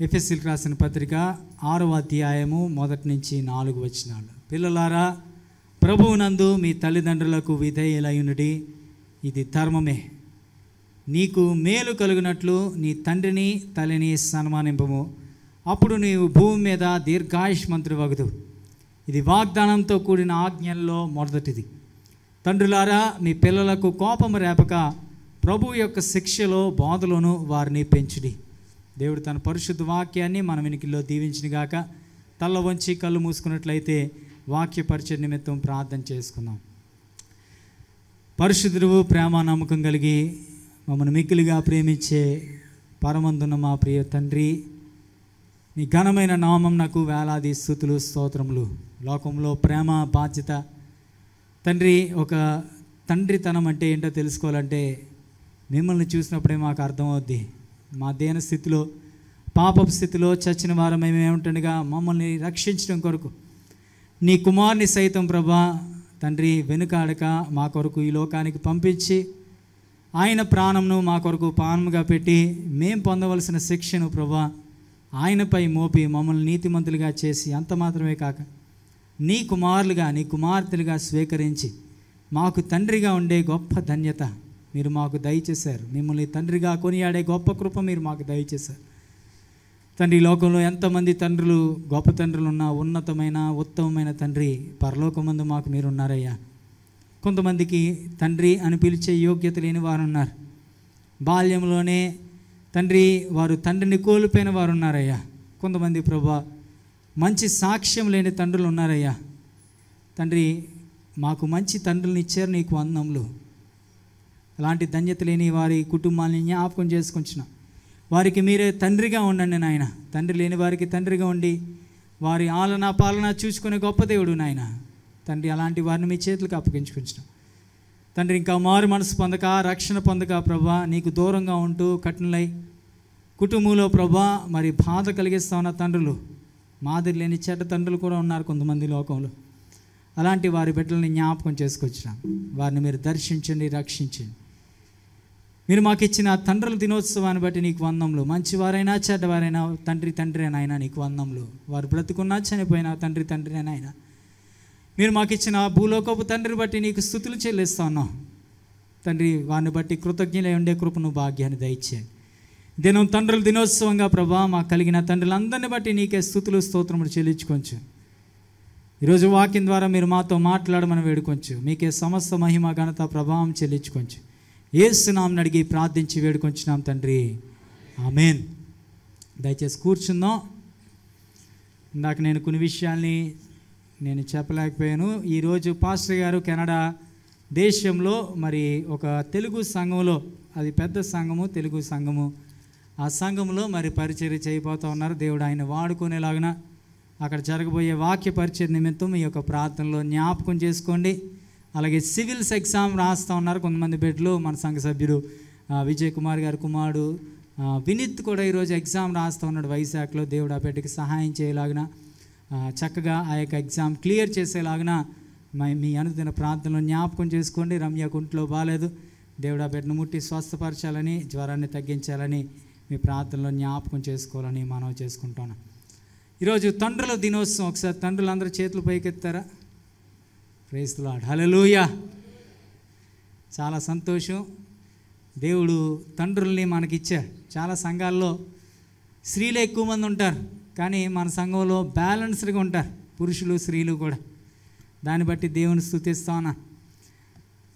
ఎఫెసీయులకు రాసిన పత్రిక 6వ అధ్యాయము 1 నుంచి 4 వచనాలు. పిల్లలారా, ప్రభువునందు మీ తల్లిదండ్రులకు విధేయులయునుడి, ఇది ధర్మమే. నీకు మేలు కలుగునట్లు నీ తండ్రిని తల్లిని సన్మానింపము, అప్పుడు నీవు భూమి మీద దీర్ఘాయుష్మంతుడు వగుదు. ఇది వాగ్దానంతో కూడిన ఆజ్ఞల్లో మొదటిది. తండ్రులారా, మీ పిల్లలకు కోపము రేపక ప్రభువు యొక్క శిక్షలో బోధలోను వారిని పెంచుడి. దేవుడు తన పరిశుద్ధ వాక్యాన్ని మన వెనుకల్లో దీవించినగాక. తల్ల వంచి కళ్ళు మూసుకున్నట్లయితే వాక్య పరిచయ నిమిత్తం ప్రార్థన చేసుకుందాం. పరిశుద్ధుడు, ప్రేమ నమ్మకం కలిగి మమ్మల్ని మిక్కిలిగా ప్రేమించే పరమందున్న మా ప్రియ తండ్రి, నీ ఘనమైన నామం నాకు వేలాది స్తుతులు స్తోత్రములు. లోకంలో ప్రేమ బాధ్యత తండ్రి, ఒక తండ్రితనం అంటే ఏంటో తెలుసుకోవాలంటే మిమ్మల్ని చూసినప్పుడే మాకు అర్థమవుద్ది. మా దేన స్థితిలో, పాపపు స్థితిలో చచ్చిన వారం మేము ఏమిటనగా మమ్మల్ని రక్షించడం కొరకు నీ కుమారుని సైతం ప్రభా తండ్రి వెనుకాడక మా కొరకు ఈ లోకానికి పంపించి ఆయన ప్రాణంను మా కొరకు పానముగా పెట్టి మేం పొందవలసిన శిక్షను ప్రభా ఆయనపై మోపి మమ్మల్ని నీతిమంతులుగా చేసి అంత మాత్రమే కాక నీ కుమారులుగా నీ కుమార్తెలుగా స్వీకరించి మాకు తండ్రిగా ఉండే గొప్ప ధన్యత మీరు మాకు దయచేశారు. మిమ్మల్ని తండ్రిగా కొనియాడే గొప్ప కృప మీరు మాకు దయచేశారు తండ్రి. లోకంలో ఎంతమంది తండ్రులు, గొప్ప తండ్రులు ఉన్నా, ఉన్నతమైన ఉత్తమమైన తండ్రి పరలోకమందు మాకు మీరు ఉన్నారయ్యా. కొంతమందికి తండ్రి అని పిలిచే యోగ్యత లేని వారు ఉన్నారు. బాల్యంలోనే తండ్రి వారు తండ్రిని కోల్పోయిన వారు ఉన్నారయ్యా. కొంతమంది ప్రభా మంచి సాక్ష్యం లేని తండ్రులు ఉన్నారయ్యా. తండ్రి, మాకు మంచి తండ్రులను ఇచ్చారు, నీకు వందనములు. అలాంటి ధన్యత లేని వారి కుటుంబాన్ని జ్ఞాపకం చేసుకుంటున్నాం. వారికి మీరే తండ్రిగా ఉండండి నాయన. తండ్రి లేని వారికి తండ్రిగా ఉండి వారి ఆలన పాలన చూసుకునే గొప్ప దేవుడు నాయన. తండ్రి, అలాంటి వారిని మీ చేతులకు అప్పగించుకుంటున్నాం తండ్రి. ఇంకా మారు మనసు పొందక, రక్షణ పొందక ప్రభా నీకు దూరంగా ఉంటూ కఠినలై కుటుంబంలో ప్రభా మరి బాధ కలిగిస్తా ఉన్న తండ్రులు, మాదిరి లేని చెడ్డ తండ్రులు కూడా ఉన్నారు కొంతమంది లోకంలో. అలాంటి వారి బిడ్డలని జ్ఞాపకం చేసుకొచ్చినాం. వారిని మీరు దర్శించండి, రక్షించండి. మీరు మాకు ఇచ్చిన తండ్రుల దినోత్సవాన్ని బట్టి నీకు వందములు. మంచివారైనా చెడ్డవారైనా తండ్రి అయినా నీకు వందములు. వారు బ్రతుకున్నా చనిపోయినా తండ్రి అయినా మీరు మాకు ఇచ్చిన భూలోకపు తండ్రిని బట్టి నీకు స్తుతులు చెల్లిస్తా ఉన్నాం తండ్రి. వారిని బట్టి కృతజ్ఞులై ఉండే కృపను భాగ్యాన్ని దయచేయండి. దినం తండ్రుల దినోత్సవంగా ప్రభా మాకు కలిగిన తండ్రులందరిని బట్టి నీకే స్తుతులు స్తోత్రములు చెల్లించుకొంచు. ఈరోజు వాక్యం ద్వారా మీరు మాతో మాట్లాడమని వేడుకొంచు. మీకే సమస్త మహిమ ఘనత ప్రభావం చెల్లించుకొంచు. యేసు నామమున అడిగి ప్రార్థించి వేడుకొంచున్నాం తండ్రి, ఆమేన్. దయచేసి కూర్చుందాం. ఇందాక నేను కొన్ని విషయాల్ని నేను చెప్పలేకపోయాను. ఈరోజు పాస్టర్ గారు కెనడా దేశంలో మరి ఒక తెలుగు సంఘంలో, అది పెద్ద సంఘము, తెలుగు సంఘము, ఆ సంఘంలో మరి పరిచర్య చేయబోతూ ఉన్నారు. దేవుడు ఆయన వాడుకునేలాగిన అక్కడ జరగబోయే వాక్య పరిచయ నిమిత్తం ఈ యొక్క ప్రార్థనలో జ్ఞాపకం చేసుకోండి. అలాగే సివిల్స్ ఎగ్జామ్ రాస్తూ ఉన్నారు కొంతమంది బిడ్డలు. మన సంఘ సభ్యుడు విజయ్ కుమార్ గారి కుమారుడు వినీత్ కూడా ఈరోజు ఎగ్జామ్ రాస్తూ ఉన్నాడు వైజాగ్లో. దేవుడు ఆ బిడ్డకి సహాయం చేయలాగిన, చక్కగా ఆ యొక్క ఎగ్జామ్ క్లియర్ చేసేలాగిన మీ అనుదిన ప్రార్థనలో జ్ఞాపకం చేసుకోండి. రమ్య కుంట్లో బాగాలేదు, దేవుడు ఆ బిడ్డను ముట్టి స్వస్థపరచాలని, జ్వరాన్ని తగ్గించాలని మీ ప్రార్థనలో జ్ఞాపకం చేసుకోవాలని మనవి చేసుకుంటున్నాం. ఈరోజు తండ్రుల దినోత్సవం. ఒకసారి తండ్రులందరూ చేతులు పైకెత్తారా? ప్రైజ్ ది లార్డ్, హల్లెలూయా. చాలా సంతోషం. దేవుడు తండ్రుల్ని మనకిచ్చాడు. చాలా సంఘాల్లో స్త్రీలు ఎక్కువ మంది ఉంటారు, కానీ మన సంఘంలో బ్యాలెన్స్డ్గా ఉంటారు పురుషులు స్త్రీలు కూడా. దాన్ని బట్టి దేవుని స్తుతిస్తాను.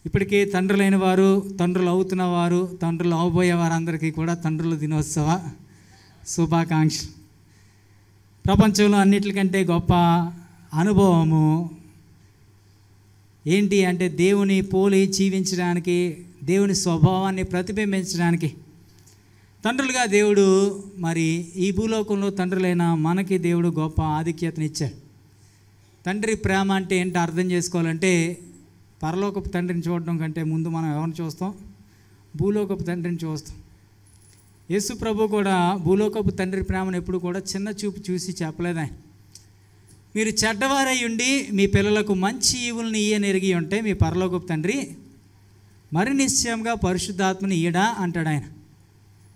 ఇప్పటికీ తండ్రులైన వారు, తండ్రులు అవుతున్న వారు, తండ్రులు అవబోయే వారందరికీ కూడా తండ్రుల దినోత్సవ శుభాకాంక్షలు. ప్రపంచంలో అన్నిటికంటే గొప్ప అనుభవము ఏంటి అంటే దేవుని పోలి జీవించడానికి, దేవుని స్వభావాన్ని ప్రతిబింబించడానికి తండ్రులుగా దేవుడు మరి ఈ భూలోకంలో తండ్రులైన మనకి దేవుడు గొప్ప ఆధిక్యతనిచ్చాడు. తండ్రి ప్రేమ అంటే ఏంటో అర్థం చేసుకోవాలంటే పరలోకపు తండ్రిని చూడడం కంటే ముందు మనం ఎవరిని చూస్తాం? భూలోకపు తండ్రిని చూస్తాం. యేసు ప్రభు కూడా భూలోకపు తండ్రి ప్రేమను ఎప్పుడు కూడా చిన్న చూపు చూసి చెప్పలేదు ఆయన. మీరు చెడ్డవారై ఉండి మీ పిల్లలకు మంచి ఈవుల్ని ఇయ్యనెరిగి ఉంటే మీ పరలోకపు తండ్రి మరి నిశ్చయంగా పరిశుద్ధాత్మని ఇయ్యడా అంటాడు ఆయన.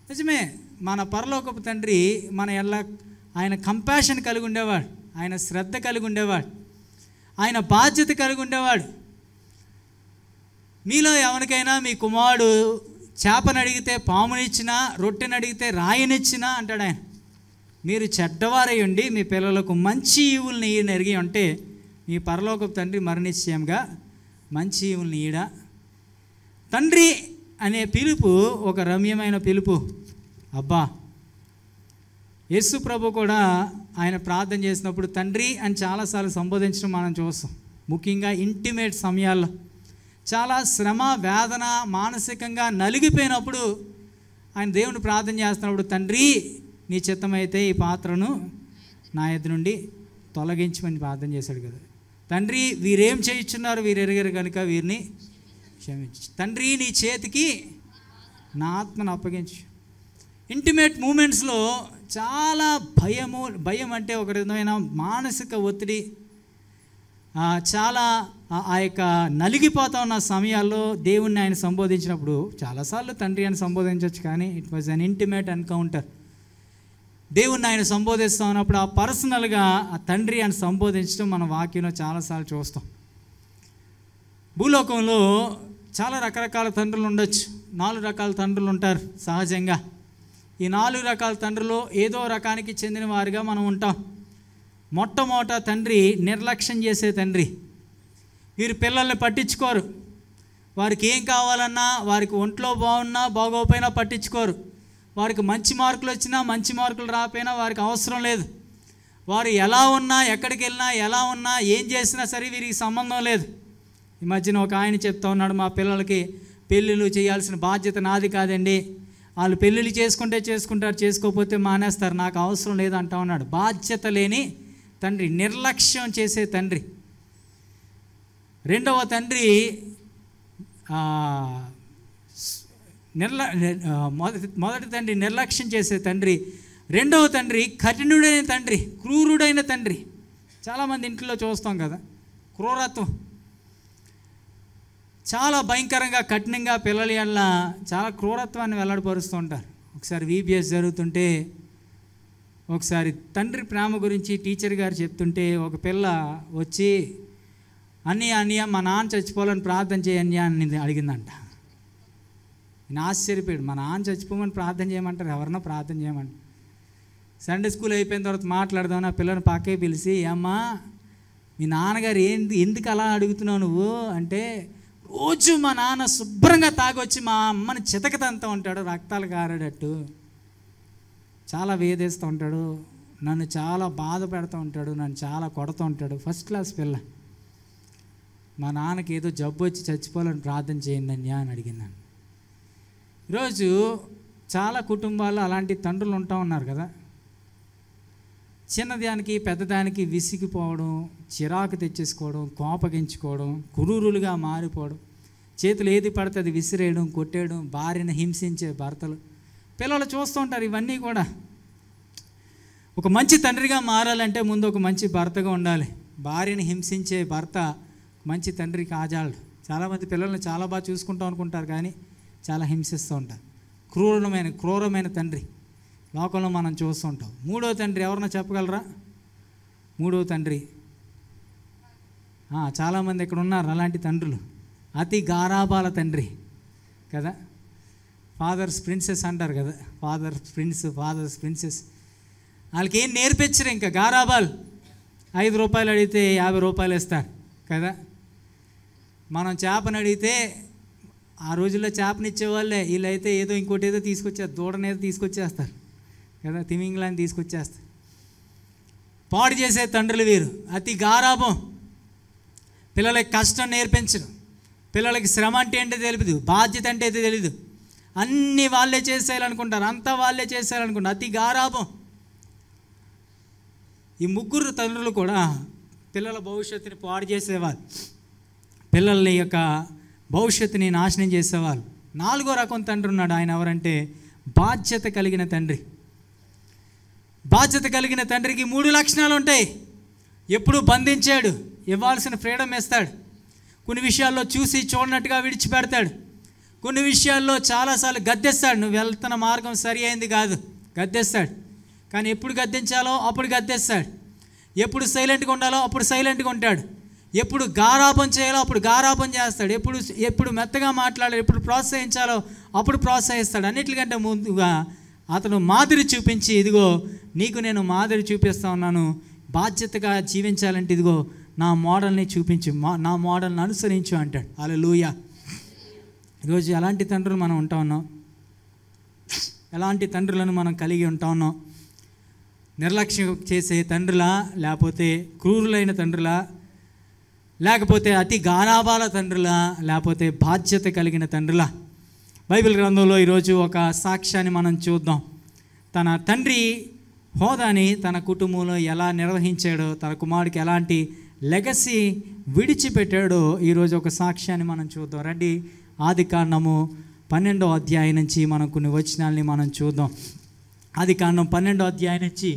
నిజమే, మన పరలోకపు తండ్రి మన ఎలా ఆయన కంపాషన్ కలిగి ఉండేవాడు, ఆయన శ్రద్ధ కలిగి ఉండేవాడు, ఆయన బాధ్యత కలిగి ఉండేవాడు. మీలో ఎవరికైనా మీ కుమారుడు చేపను అడిగితే పామునిచ్చినా, రొట్టెని అడిగితే రాయినిచ్చినా అంటాడు ఆయన. మీరు చెడ్డవారై ఉండి మీ పిల్లలకు మంచి ఈవుల్ని ఎరిగి ఉంటే మీ పరలోకపు తండ్రి మరణిశ్చయంగా మంచి ఈవుల్ని ఈడా. తండ్రి అనే పిలుపు ఒక రమ్యమైన పిలుపు. అబ్బా, యేసు ప్రభు కూడా ఆయన ప్రార్థన చేసినప్పుడు తండ్రి అని చాలాసార్లు సంబోధించడం మనం చూస్తాం. ముఖ్యంగా ఇంటిమేట్ సమయాల్లో చాలా శ్రమ, వేదన, మానసికంగా నలిగిపోయినప్పుడు ఆయన దేవుని ప్రార్థన చేస్తున్నప్పుడు తండ్రి నీ చిత్తమైతే ఈ పాత్రను నా ఎద్దు నుండి తొలగించమని ప్రార్థన చేశాడు కదా. తండ్రి వీరేం చేయించున్నారు, వీరు ఎరగరు కనుక వీరిని క్షమించు. తండ్రి నీ చేతికి నా ఆత్మను అప్పగించు. ఇంటిమేట్ మూమెంట్స్లో చాలా భయం అంటే ఒక విధమైన మానసిక ఒత్తిడి, చాలా ఆ యొక్క నలిగిపోతా ఉన్న సమయాల్లో దేవుణ్ణి ఆయన సంబోధించినప్పుడు చాలాసార్లు తండ్రి అని సంబోధించవచ్చు, కానీ it was an intimate encounter. దేవుణ్ణి ఆయన సంబోధిస్తూ ఉన్నప్పుడు ఆ పర్సనల్గా ఆ తండ్రి అని సంబోధించడం మన వాక్యంలో చాలాసార్లు చూస్తాం. భూలోకంలో చాలా రకరకాల తండ్రులు ఉండొచ్చు. 4 రకాల తండ్రులు ఉంటారు సహజంగా. ఈ 4 రకాల తండ్రులు ఏదో రకానికి చెందిన వారిగా మనం ఉంటాం. మొట్టమొదట తండ్రి నిర్లక్ష్యం చేసే తండ్రి. వీరు పిల్లల్ని పట్టించుకోరు. వారికి ఏం కావాలన్నా, వారికి ఒంట్లో బాగున్నా బాగోపోయినా పట్టించుకోరు. వారికి మంచి మార్కులు వచ్చినా మంచి మార్కులు రాకపోయినా వారికి అవసరం లేదు. వారు ఎలా ఉన్నా, ఎక్కడికి వెళ్ళినా, ఎలా ఉన్నా, ఏం చేసినా సరే వీరికి సంబంధం లేదు. ఈ మధ్యన ఒక ఆయన చెప్తా ఉన్నాడు, మా పిల్లలకి పెళ్ళిళ్ళు చేయాల్సిన బాధ్యత నాది కాదండి, వాళ్ళు పెళ్ళిళ్ళు చేసుకుంటారు, చేసుకోకపోతే మానేస్తారు, నాకు అవసరం లేదు అంటా ఉన్నాడు. బాధ్యత లేని తండ్రి, నిర్లక్ష్యం చేసే తండ్రి. రెండవ తండ్రి మొదటి తండ్రి నిర్లక్ష్యం చేసే తండ్రి. రెండవ తండ్రి కఠినుడైన తండ్రి, క్రూరుడైన తండ్రి. చాలామంది ఇంట్లో చూస్తాం కదా, క్రూరత్వం చాలా భయంకరంగా, కఠినంగా పిల్లల వల్ల చాలా క్రూరత్వాన్ని వెల్లడిపరుస్తూ ఉంటారు. ఒకసారి VBS జరుగుతుంటే, ఒకసారి తండ్రి ప్రేమ గురించి టీచర్ గారు చెప్తుంటే ఒక పిల్ల వచ్చి అన్నయ్య మా నాన్న చచ్చిపోవాలని ప్రార్థన చేయని అని అడిగిందంట. నేను ఆశ్చర్యపోయాడు. మా నాన్న చచ్చిపోమని ప్రార్థన చేయమంటారు, ఎవరన్నా ప్రార్థన చేయమంటారు. సండే స్కూల్ అయిపోయిన తర్వాత మాట్లాడదాం, నా పిల్లని పక్కే పిలిచి, అమ్మా మీ నాన్నగారు ఎందుకు అలా అడుగుతున్నావు నువ్వు అంటే, రోజు మా నాన్న శుభ్రంగా తాగొచ్చి మా అమ్మని చితకతంతా ఉంటాడు, రక్తాలు కారేటట్టు చాలా వేధిస్తూ ఉంటాడు, నన్ను చాలా బాధ పెడుతూ ఉంటాడు, నన్ను చాలా కొడుతూ ఉంటాడు. ఫస్ట్ క్లాస్ పిల్ల. మా నాన్నకి ఏదో జబ్బు వచ్చి చచ్చిపోవాలని ప్రార్థన చేయండి అన్యా అని అడిగిందాన్ని. ఈరోజు చాలా కుటుంబాల్లో అలాంటి తండ్రులు ఉంటా ఉన్నారు కదా. చిన్నదానికి పెద్దదానికి విసిగిపోవడం, చిరాకు తెచ్చేసుకోవడం, కోపగించుకోవడం, కురూరులుగా మారిపోవడం, చేతులు ఏది పడితే అది విసిరేయడం, కొట్టేయడం, భార్యను హింసించే భర్తలు, పిల్లలు చూస్తూ ఉంటారు. ఇవన్నీ కూడా ఒక మంచి తండ్రిగా మారాలంటే ముందు ఒక మంచి భర్తగా ఉండాలి. భార్యను హింసించే భర్త మంచి తండ్రి కాజాలడు. చాలామంది పిల్లల్ని చాలా బాగా చూసుకుంటాం అనుకుంటారు, కానీ చాలా హింసిస్తూ ఉంటారు. క్రూరమైన తండ్రి లోకంలో మనం చూస్తుంటాం. మూడో తండ్రి ఎవరన్నా చెప్పగలరా? మూడో తండ్రి చాలామంది ఇక్కడ ఉన్నారు అలాంటి తండ్రులు. అతి గారాబాల తండ్రి కదా. ఫాదర్స్ ప్రిన్సెస్ అంటారు కదా, ఫాదర్స్ ప్రిన్సెస్. వాళ్ళకి ఏం నేర్పించరు, ఇంకా గారాబాలు. 5 రూపాయలు అడిగితే 50 రూపాయలు ఇస్తారు కదా. మనం చేపను అడిగితే ఆ రోజుల్లో చేపనిచ్చేవాళ్ళే, వీళ్ళైతే ఏదో ఇంకోటి ఏదో తీసుకొచ్చారు, దూడనేదో తీసుకొచ్చేస్తారు కదా, తిమింగలాన్ని తీసుకొచ్చేస్తారు. పాడు చేసే తండ్రులు వీరు. అతి గారాబం. పిల్లలకి కష్టం నేర్పించరు, పిల్లలకి శ్రమ అంటే ఏంటో తెలియదు, బాధ్యత అంటే అయితే తెలీదు. అన్నీ వాళ్ళే చేసేయాలనుకుంటారు, అంతా వాళ్ళే చేసేయాలనుకుంటారు. అతి గారాబం. ఈ ముగ్గురు తండ్రులు కూడా పిల్లల భవిష్యత్తుని పాడు చేసేవాళ్ళు, పిల్లల్ని యొక్క భవిష్యత్తుని నాశనం చేసేవాళ్ళు. 4వ రకం తండ్రి ఉన్నాడు. ఆయన ఎవరంటే బాధ్యత కలిగిన తండ్రి. బాధ్యత కలిగిన తండ్రికి 3 లక్షణాలు ఉంటాయి. ఎప్పుడు బంధించాడు, ఇవ్వాల్సిన ఫ్రీడమ్ ఇస్తాడు. కొన్ని విషయాల్లో చూసి చూడనట్టుగా విడిచిపెడతాడు. కొన్ని విషయాల్లో చాలాసార్లు గద్దెస్తాడు, నువ్వు వెళ్తున్న మార్గం సరి అయింది కాదు, గద్దేస్తాడు. కానీ ఎప్పుడు గద్దించాలో అప్పుడు గద్దేస్తాడు. ఎప్పుడు సైలెంట్గా ఉండాలో అప్పుడు సైలెంట్గా ఉంటాడు. ఎప్పుడు గారాపం చేయాలో అప్పుడు గారాపం చేస్తాడు. ఎప్పుడు మెత్తగా మాట్లాడాలో, ఎప్పుడు ప్రోత్సహించాలో అప్పుడు ప్రోత్సహిస్తాడు. అన్నిటికంటే ముందుగా అతను మాదిరి చూపించి, ఇదిగో నీకు నేను మాదిరి చూపిస్తా ఉన్నాను, బాధ్యతగా జీవించాలంటే ఇదిగో నా మోడల్ని చూపించు, నా మోడల్ని అనుసరించు అంటాడు. హల్లెలూయా. ఈరోజు ఎలాంటి తండ్రులు మనం ఉంటా ఉన్నాం? ఎలాంటి తండ్రులను మనం కలిగి ఉంటా ఉన్నాం? నిర్లక్ష్యం చేసే తండ్రులా, లేకపోతే క్రూరులైన తండ్రులా, లేకపోతే అతి గారాబాల తండ్రులా, లేకపోతే బాధ్యత కలిగిన తండ్రులా? బైబిల్ గ్రంథంలో ఈరోజు ఒక సాక్ష్యాన్ని మనం చూద్దాం. తన తండ్రి హోదాని తన కుటుంబంలో ఎలా నిర్వహించాడో, తన కుమారుడికి ఎలాంటి లెగసీ విడిచిపెట్టాడో ఈరోజు ఒక సాక్ష్యాన్ని మనం చూద్దాం. రండి, ఆదికాండము 12వ అధ్యాయం నుంచి మనం కొన్ని వచనాల్ని మనం చూద్దాం. ఆదికాండం 12వ అధ్యాయం నుంచి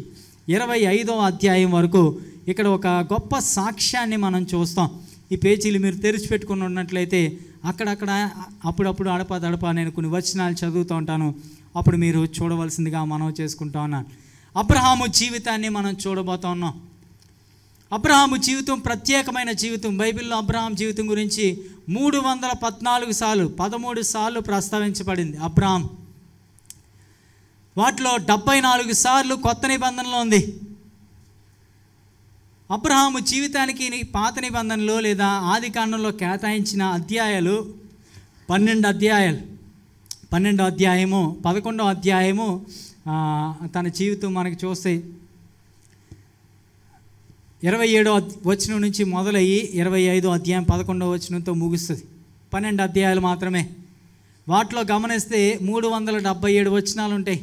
25వ అధ్యాయం వరకు ఇక్కడ ఒక గొప్ప సాక్ష్యాన్ని మనం చూస్తాం. ఈ పేజీలు మీరు తెరిచిపెట్టుకుని ఉన్నట్లయితే అక్కడక్కడ అప్పుడప్పుడు అడపా నేను కొన్ని వచనాలు చదువుతూ ఉంటాను, అప్పుడు మీరు చూడవలసిందిగా మనం చేసుకుంటా ఉన్నాను. అబ్రహాము జీవితాన్ని మనం చూడబోతా ఉన్నాం. అబ్రహాము జీవితం ప్రత్యేకమైన జీవితం. బైబిల్లో అబ్రహాం జీవితం గురించి 314 సార్లు 13 సార్లు ప్రస్తావించబడింది. అబ్రహాం వాటిలో 74 సార్లు కొత్త నిబంధనలో ఉంది. అబ్రహాము జీవితానికి పాత నిబంధనలో లేదా ఆది కాండంలో కేటాయించిన అధ్యాయాలు 12 అధ్యాయాలు. 12వ అధ్యాయము 11వ అధ్యాయము తన జీవితం మనకి చూస్తే 27వ వచనం నుంచి మొదలయ్యి 25వ అధ్యాయం 11వ వచనంతో ముగుస్తుంది. 12 అధ్యాయాలు మాత్రమే. వాటిలో గమనిస్తే 377 వచనాలు ఉంటాయి.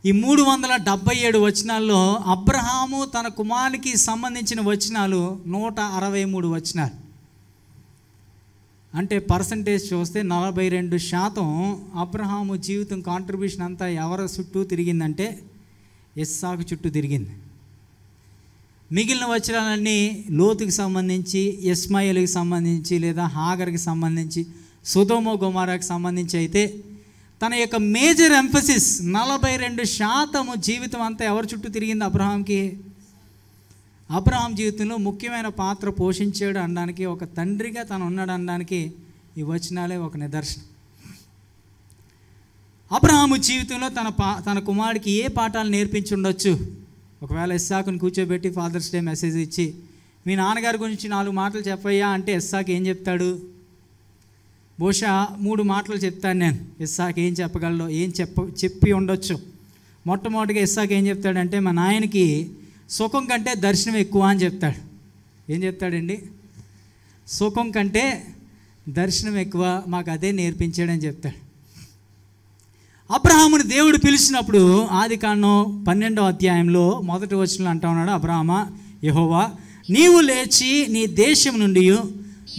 ఈ 377 వచనాల్లో అబ్రహాము తన కుమారునికి సంబంధించిన వచనాలు 163 వచనాలు. అంటే పర్సంటేజ్ చూస్తే 42% అబ్రహాము జీవితం కాంట్రిబ్యూషన్ అంతా ఎవరి చుట్టూ తిరిగిందంటే ఇస్సాకు చుట్టూ తిరిగింది. మిగిలిన వచనాలన్నీ లోతుకి సంబంధించి, ఇస్మాయిల్కి సంబంధించి, లేదా హాగర్కి సంబంధించి, సొదొమ గొమొరాకి సంబంధించి అయితే తన యొక్క మేజర్ ఎంఫసిస్ 42% జీవితం అంతా ఎవరి చుట్టూ తిరిగింది? అబ్రహాంకి. అబ్రహాం జీవితంలో ముఖ్యమైన పాత్ర పోషించాడు అనడానికి, ఒక తండ్రిగా తను ఉన్నాడు అనడానికి ఈ వచనాలే ఒక నిదర్శనం. అబ్రహాము జీవితంలో తన కుమారుడికి ఏ పాఠాలు నేర్పించి ఉండొచ్చు? ఒకవేళ ఇస్సాకుని కూర్చోబెట్టి ఫాదర్స్ డే మెసేజ్ ఇచ్చి మీ నాన్నగారి గురించి 4 మాటలు చెప్పయ్యా అంటే ఇస్సాకు ఏం చెప్తాడు? బహుశా 3 మాటలు చెప్తాను నేను. ఇస్సాకు ఏం చెప్పగలడో, ఏం చెప్పి ఉండొచ్చు. మొట్టమొదటిగా ఇస్సాకు ఏం చెప్తాడంటే, మా నాయనకి సుఖం కంటే దర్శనం ఎక్కువ అని చెప్తాడు. ఏం చెప్తాడండి? సుఖం కంటే దర్శనం ఎక్కువ, మాకు అదే నేర్పించాడని చెప్తాడు. అబ్రహాముని దేవుడు పిలిచినప్పుడు ఆదికాండం 12వ అధ్యాయంలో 1వ వచనంలో అంటా ఉన్నాడు, అబ్రహామా, యెహోవా నీవు లేచి నీ దేశం నుండి,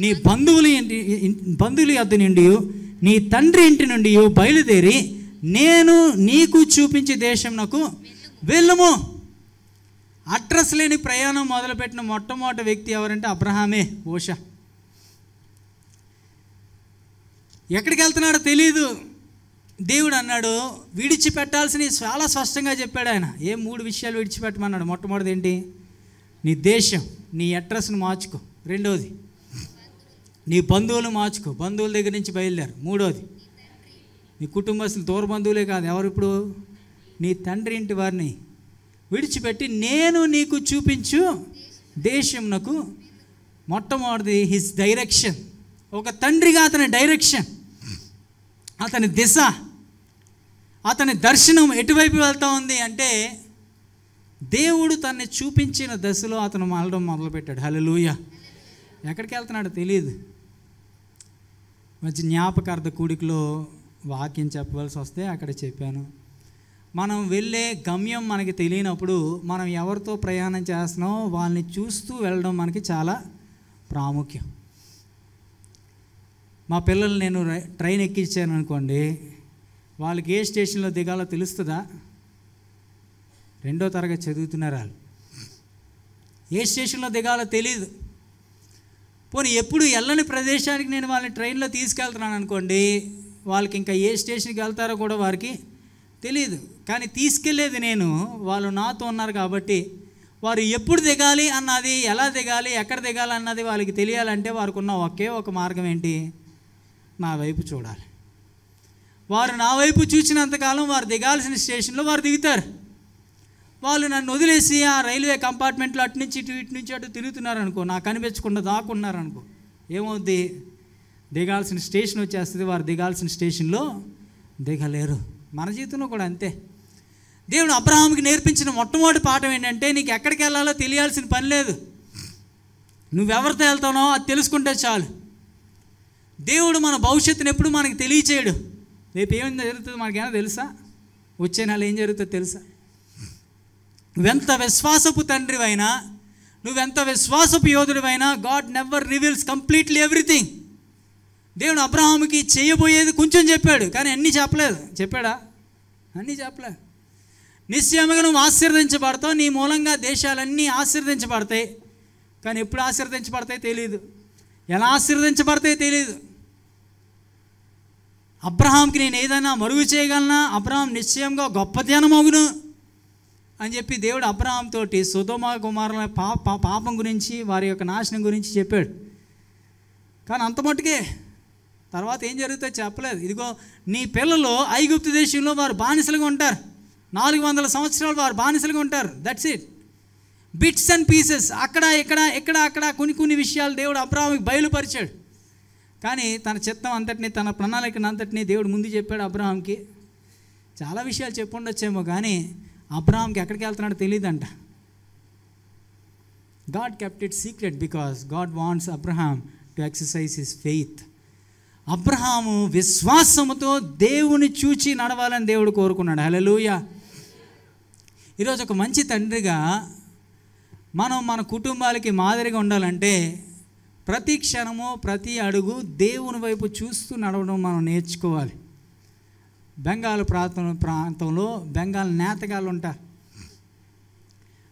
నీ బంధువుల యొద్ద నుండి, నీ తండ్రి ఇంటి నుండి బయలుదేరి నేను నీకు చూపించే దేశంనకు వెళ్ళుము. అడ్రస్ లేని ప్రయాణం మొదలుపెట్టిన మొట్టమొదటి వ్యక్తి ఎవరంటే అబ్రహామే. ఓషా ఎక్కడికి వెళ్తున్నాడో తెలియదు. దేవుడు అన్నాడు విడిచిపెట్టాల్సినవి చాలా స్పష్టంగా చెప్పాడు ఆయన. 3 విషయాలు విడిచిపెట్టమన్నాడు. మొట్టమొదటిది ఏంటి? నీ దేశం, నీ అడ్రస్ను మార్చుకో. రెండోది నీ బంధువులు మార్చుకో, బంధువుల దగ్గర నుంచి బయలుదేరు. మూడోది నీ కుటుంబస్తులు, దూర బంధువులే కాదు, ఎవరు ఇప్పుడు నీ తండ్రి ఇంటి వారిని విడిచిపెట్టి నేను నీకు చూపించు దేశంనకు. మొట్టమొదటిది హిస్ డైరెక్షన్. ఒక తండ్రిగా అతని డైరెక్షన్, అతని దిశ, అతని దర్శనం ఎటువైపు వెళ్తూ ఉంది అంటే దేవుడు తనని చూపించిన దశలో అతను మారడం మొదలుపెట్టాడు. హల్లెలూయా. ఎక్కడికి వెళ్తున్నాడో తెలియదు. మంచి జ్ఞాపకార్థ కూడికలో వాక్యం చెప్పవలసి వస్తే అక్కడ చెప్పాను. మనం వెళ్ళే గమ్యం మనకి తెలియనప్పుడు మనం ఎవరితో ప్రయాణం చేస్తున్నామో వాళ్ళని చూస్తూ వెళ్ళడం మనకి చాలా ప్రాముఖ్యం. మా పిల్లలు నేను ట్రైన్ ఎక్కించాను అనుకోండి, వాళ్ళకి ఏ స్టేషన్లో దిగాలో తెలుస్తుందా? 2వ తరగతి చదువుతున్నారు వాళ్ళు. ఏ స్టేషన్లో దిగాలో తెలియదు. పోనీ ఎప్పుడు వెళ్ళని ప్రదేశానికి నేను వాళ్ళని ట్రైన్లో తీసుకెళ్తున్నాను అనుకోండి, వాళ్ళకి ఇంకా ఏ స్టేషన్కి వెళ్తారో కూడా వారికి తెలియదు. కానీ తీసుకెళ్ళేది నేను, వాళ్ళు నాతో ఉన్నారు కాబట్టి వారు ఎప్పుడు దిగాలి అన్నది, ఎలా దిగాలి, ఎక్కడ దిగాలి అన్నది వాళ్ళకి తెలియాలంటే వారికి ఉన్న ఒకే ఒక మార్గం ఏంటి? నా వైపు చూడాలి. వారు నా వైపు చూసినంతకాలం వారు దిగాల్సిన స్టేషన్లో వారు దిగుతారు. వాళ్ళు నన్ను వదిలేసి ఆ రైల్వే కంపార్ట్మెంట్లో అటు నుంచి ఇటు నుంచి అటు తిరుగుతున్నారనుకో, నాకు కనిపించకుండా దాక్కున్నారనుకో, ఏమవుద్ది? దిగాల్సిన స్టేషన్ వచ్చేస్తుంది, వారు దిగాల్సిన స్టేషన్లో దిగలేరు. మన జీవితంలో కూడా అంతే. దేవుడు అబ్రహాముకి నేర్పించిన మొట్టమొదటి పాఠం ఏంటంటే, నీకు ఎక్కడికి వెళ్ళాలో తెలియాల్సిన పని లేదు, నువ్వెవరితో వెళ్తానో అది తెలుసుకుంటే చాలు. దేవుడు మన భవిష్యత్తును ఎప్పుడు మనకి తెలియచేయడు. రేపు ఏం జరుగుతుందో మనకేమో తెలుసా? వచ్చే నెల ఏం జరుగుతుందో తెలుసా? నువ్వెంత విశ్వాసపు తండ్రివైనా, నువ్వెంత విశ్వాసపు యోధుడివైనా, God never reveals completely everything. దేవుడు అబ్రహాముకి చేయబోయేది కొంచెం చెప్పాడు, కానీ అన్నీ చెప్పలేదు. చెప్పాడా? అన్నీ చెప్పలేదు. నిశ్చయముగా నువ్వు ఆశీర్వదించబడతావు, నీ మూలంగా దేశాలన్నీ ఆశీర్వదించబడతాయి. కానీ ఎప్పుడు ఆశీర్వదించబడతాయి తెలియదు, ఎలా ఆశీర్వదించబడతాయి తెలియదు. అబ్రహాంకి నేను ఏదైనా మరుగు చేయగలనా? అబ్రహాం నిశ్చయంగా గొప్ప ధ్యానమగును అని చెప్పి దేవుడు అబ్రహాంతో సొదొమ కుమారుల పాపం గురించి, వారి యొక్క నాశనం గురించి చెప్పాడు. కానీ అంత మట్టుకే. తర్వాత ఏం జరుగుతుందో చెప్పలేదు. ఇదిగో నీ పిల్లలు ఐగుప్తు దేశంలో వారు బానిసలుగా ఉంటారు, 400 సంవత్సరాలు వారు బానిసలుగా ఉంటారు. That's it. Bits and pieces అక్కడ ఇక్కడ కొన్ని విషయాలు దేవుడు అబ్రహాంకి బయలుపరిచాడు. కానీ తన చిత్తం అంతటిని, తన ప్రణాళికను అంతటినీ దేవుడు ముందు చెప్పాడు అబ్రహాంకి. చాలా విషయాలు చెప్పుండొచ్చేమో, కానీ అబ్రహాంకి ఎక్కడికి వెళ్తున్నాడో తెలియదంట. God kept it secret because God wants Abraham to exercise his faith. అబ్రహాము విశ్వాసముతో దేవుని చూచి నడవాలని దేవుడు కోరుకున్నాడు. హల్లెలూయా. ఈరోజు ఒక మంచి తండ్రిగా మనం మన కుటుంబాలకి మాదిరిగా ఉండాలంటే ప్రతి క్షణము, ప్రతి అడుగు దేవుని వైపు చూస్తూ నడవడం మనం నేర్చుకోవాలి. బెంగాల్ ప్రాంతంలో బెంగాల్ నేతగాళ్ళు ఉంటారు.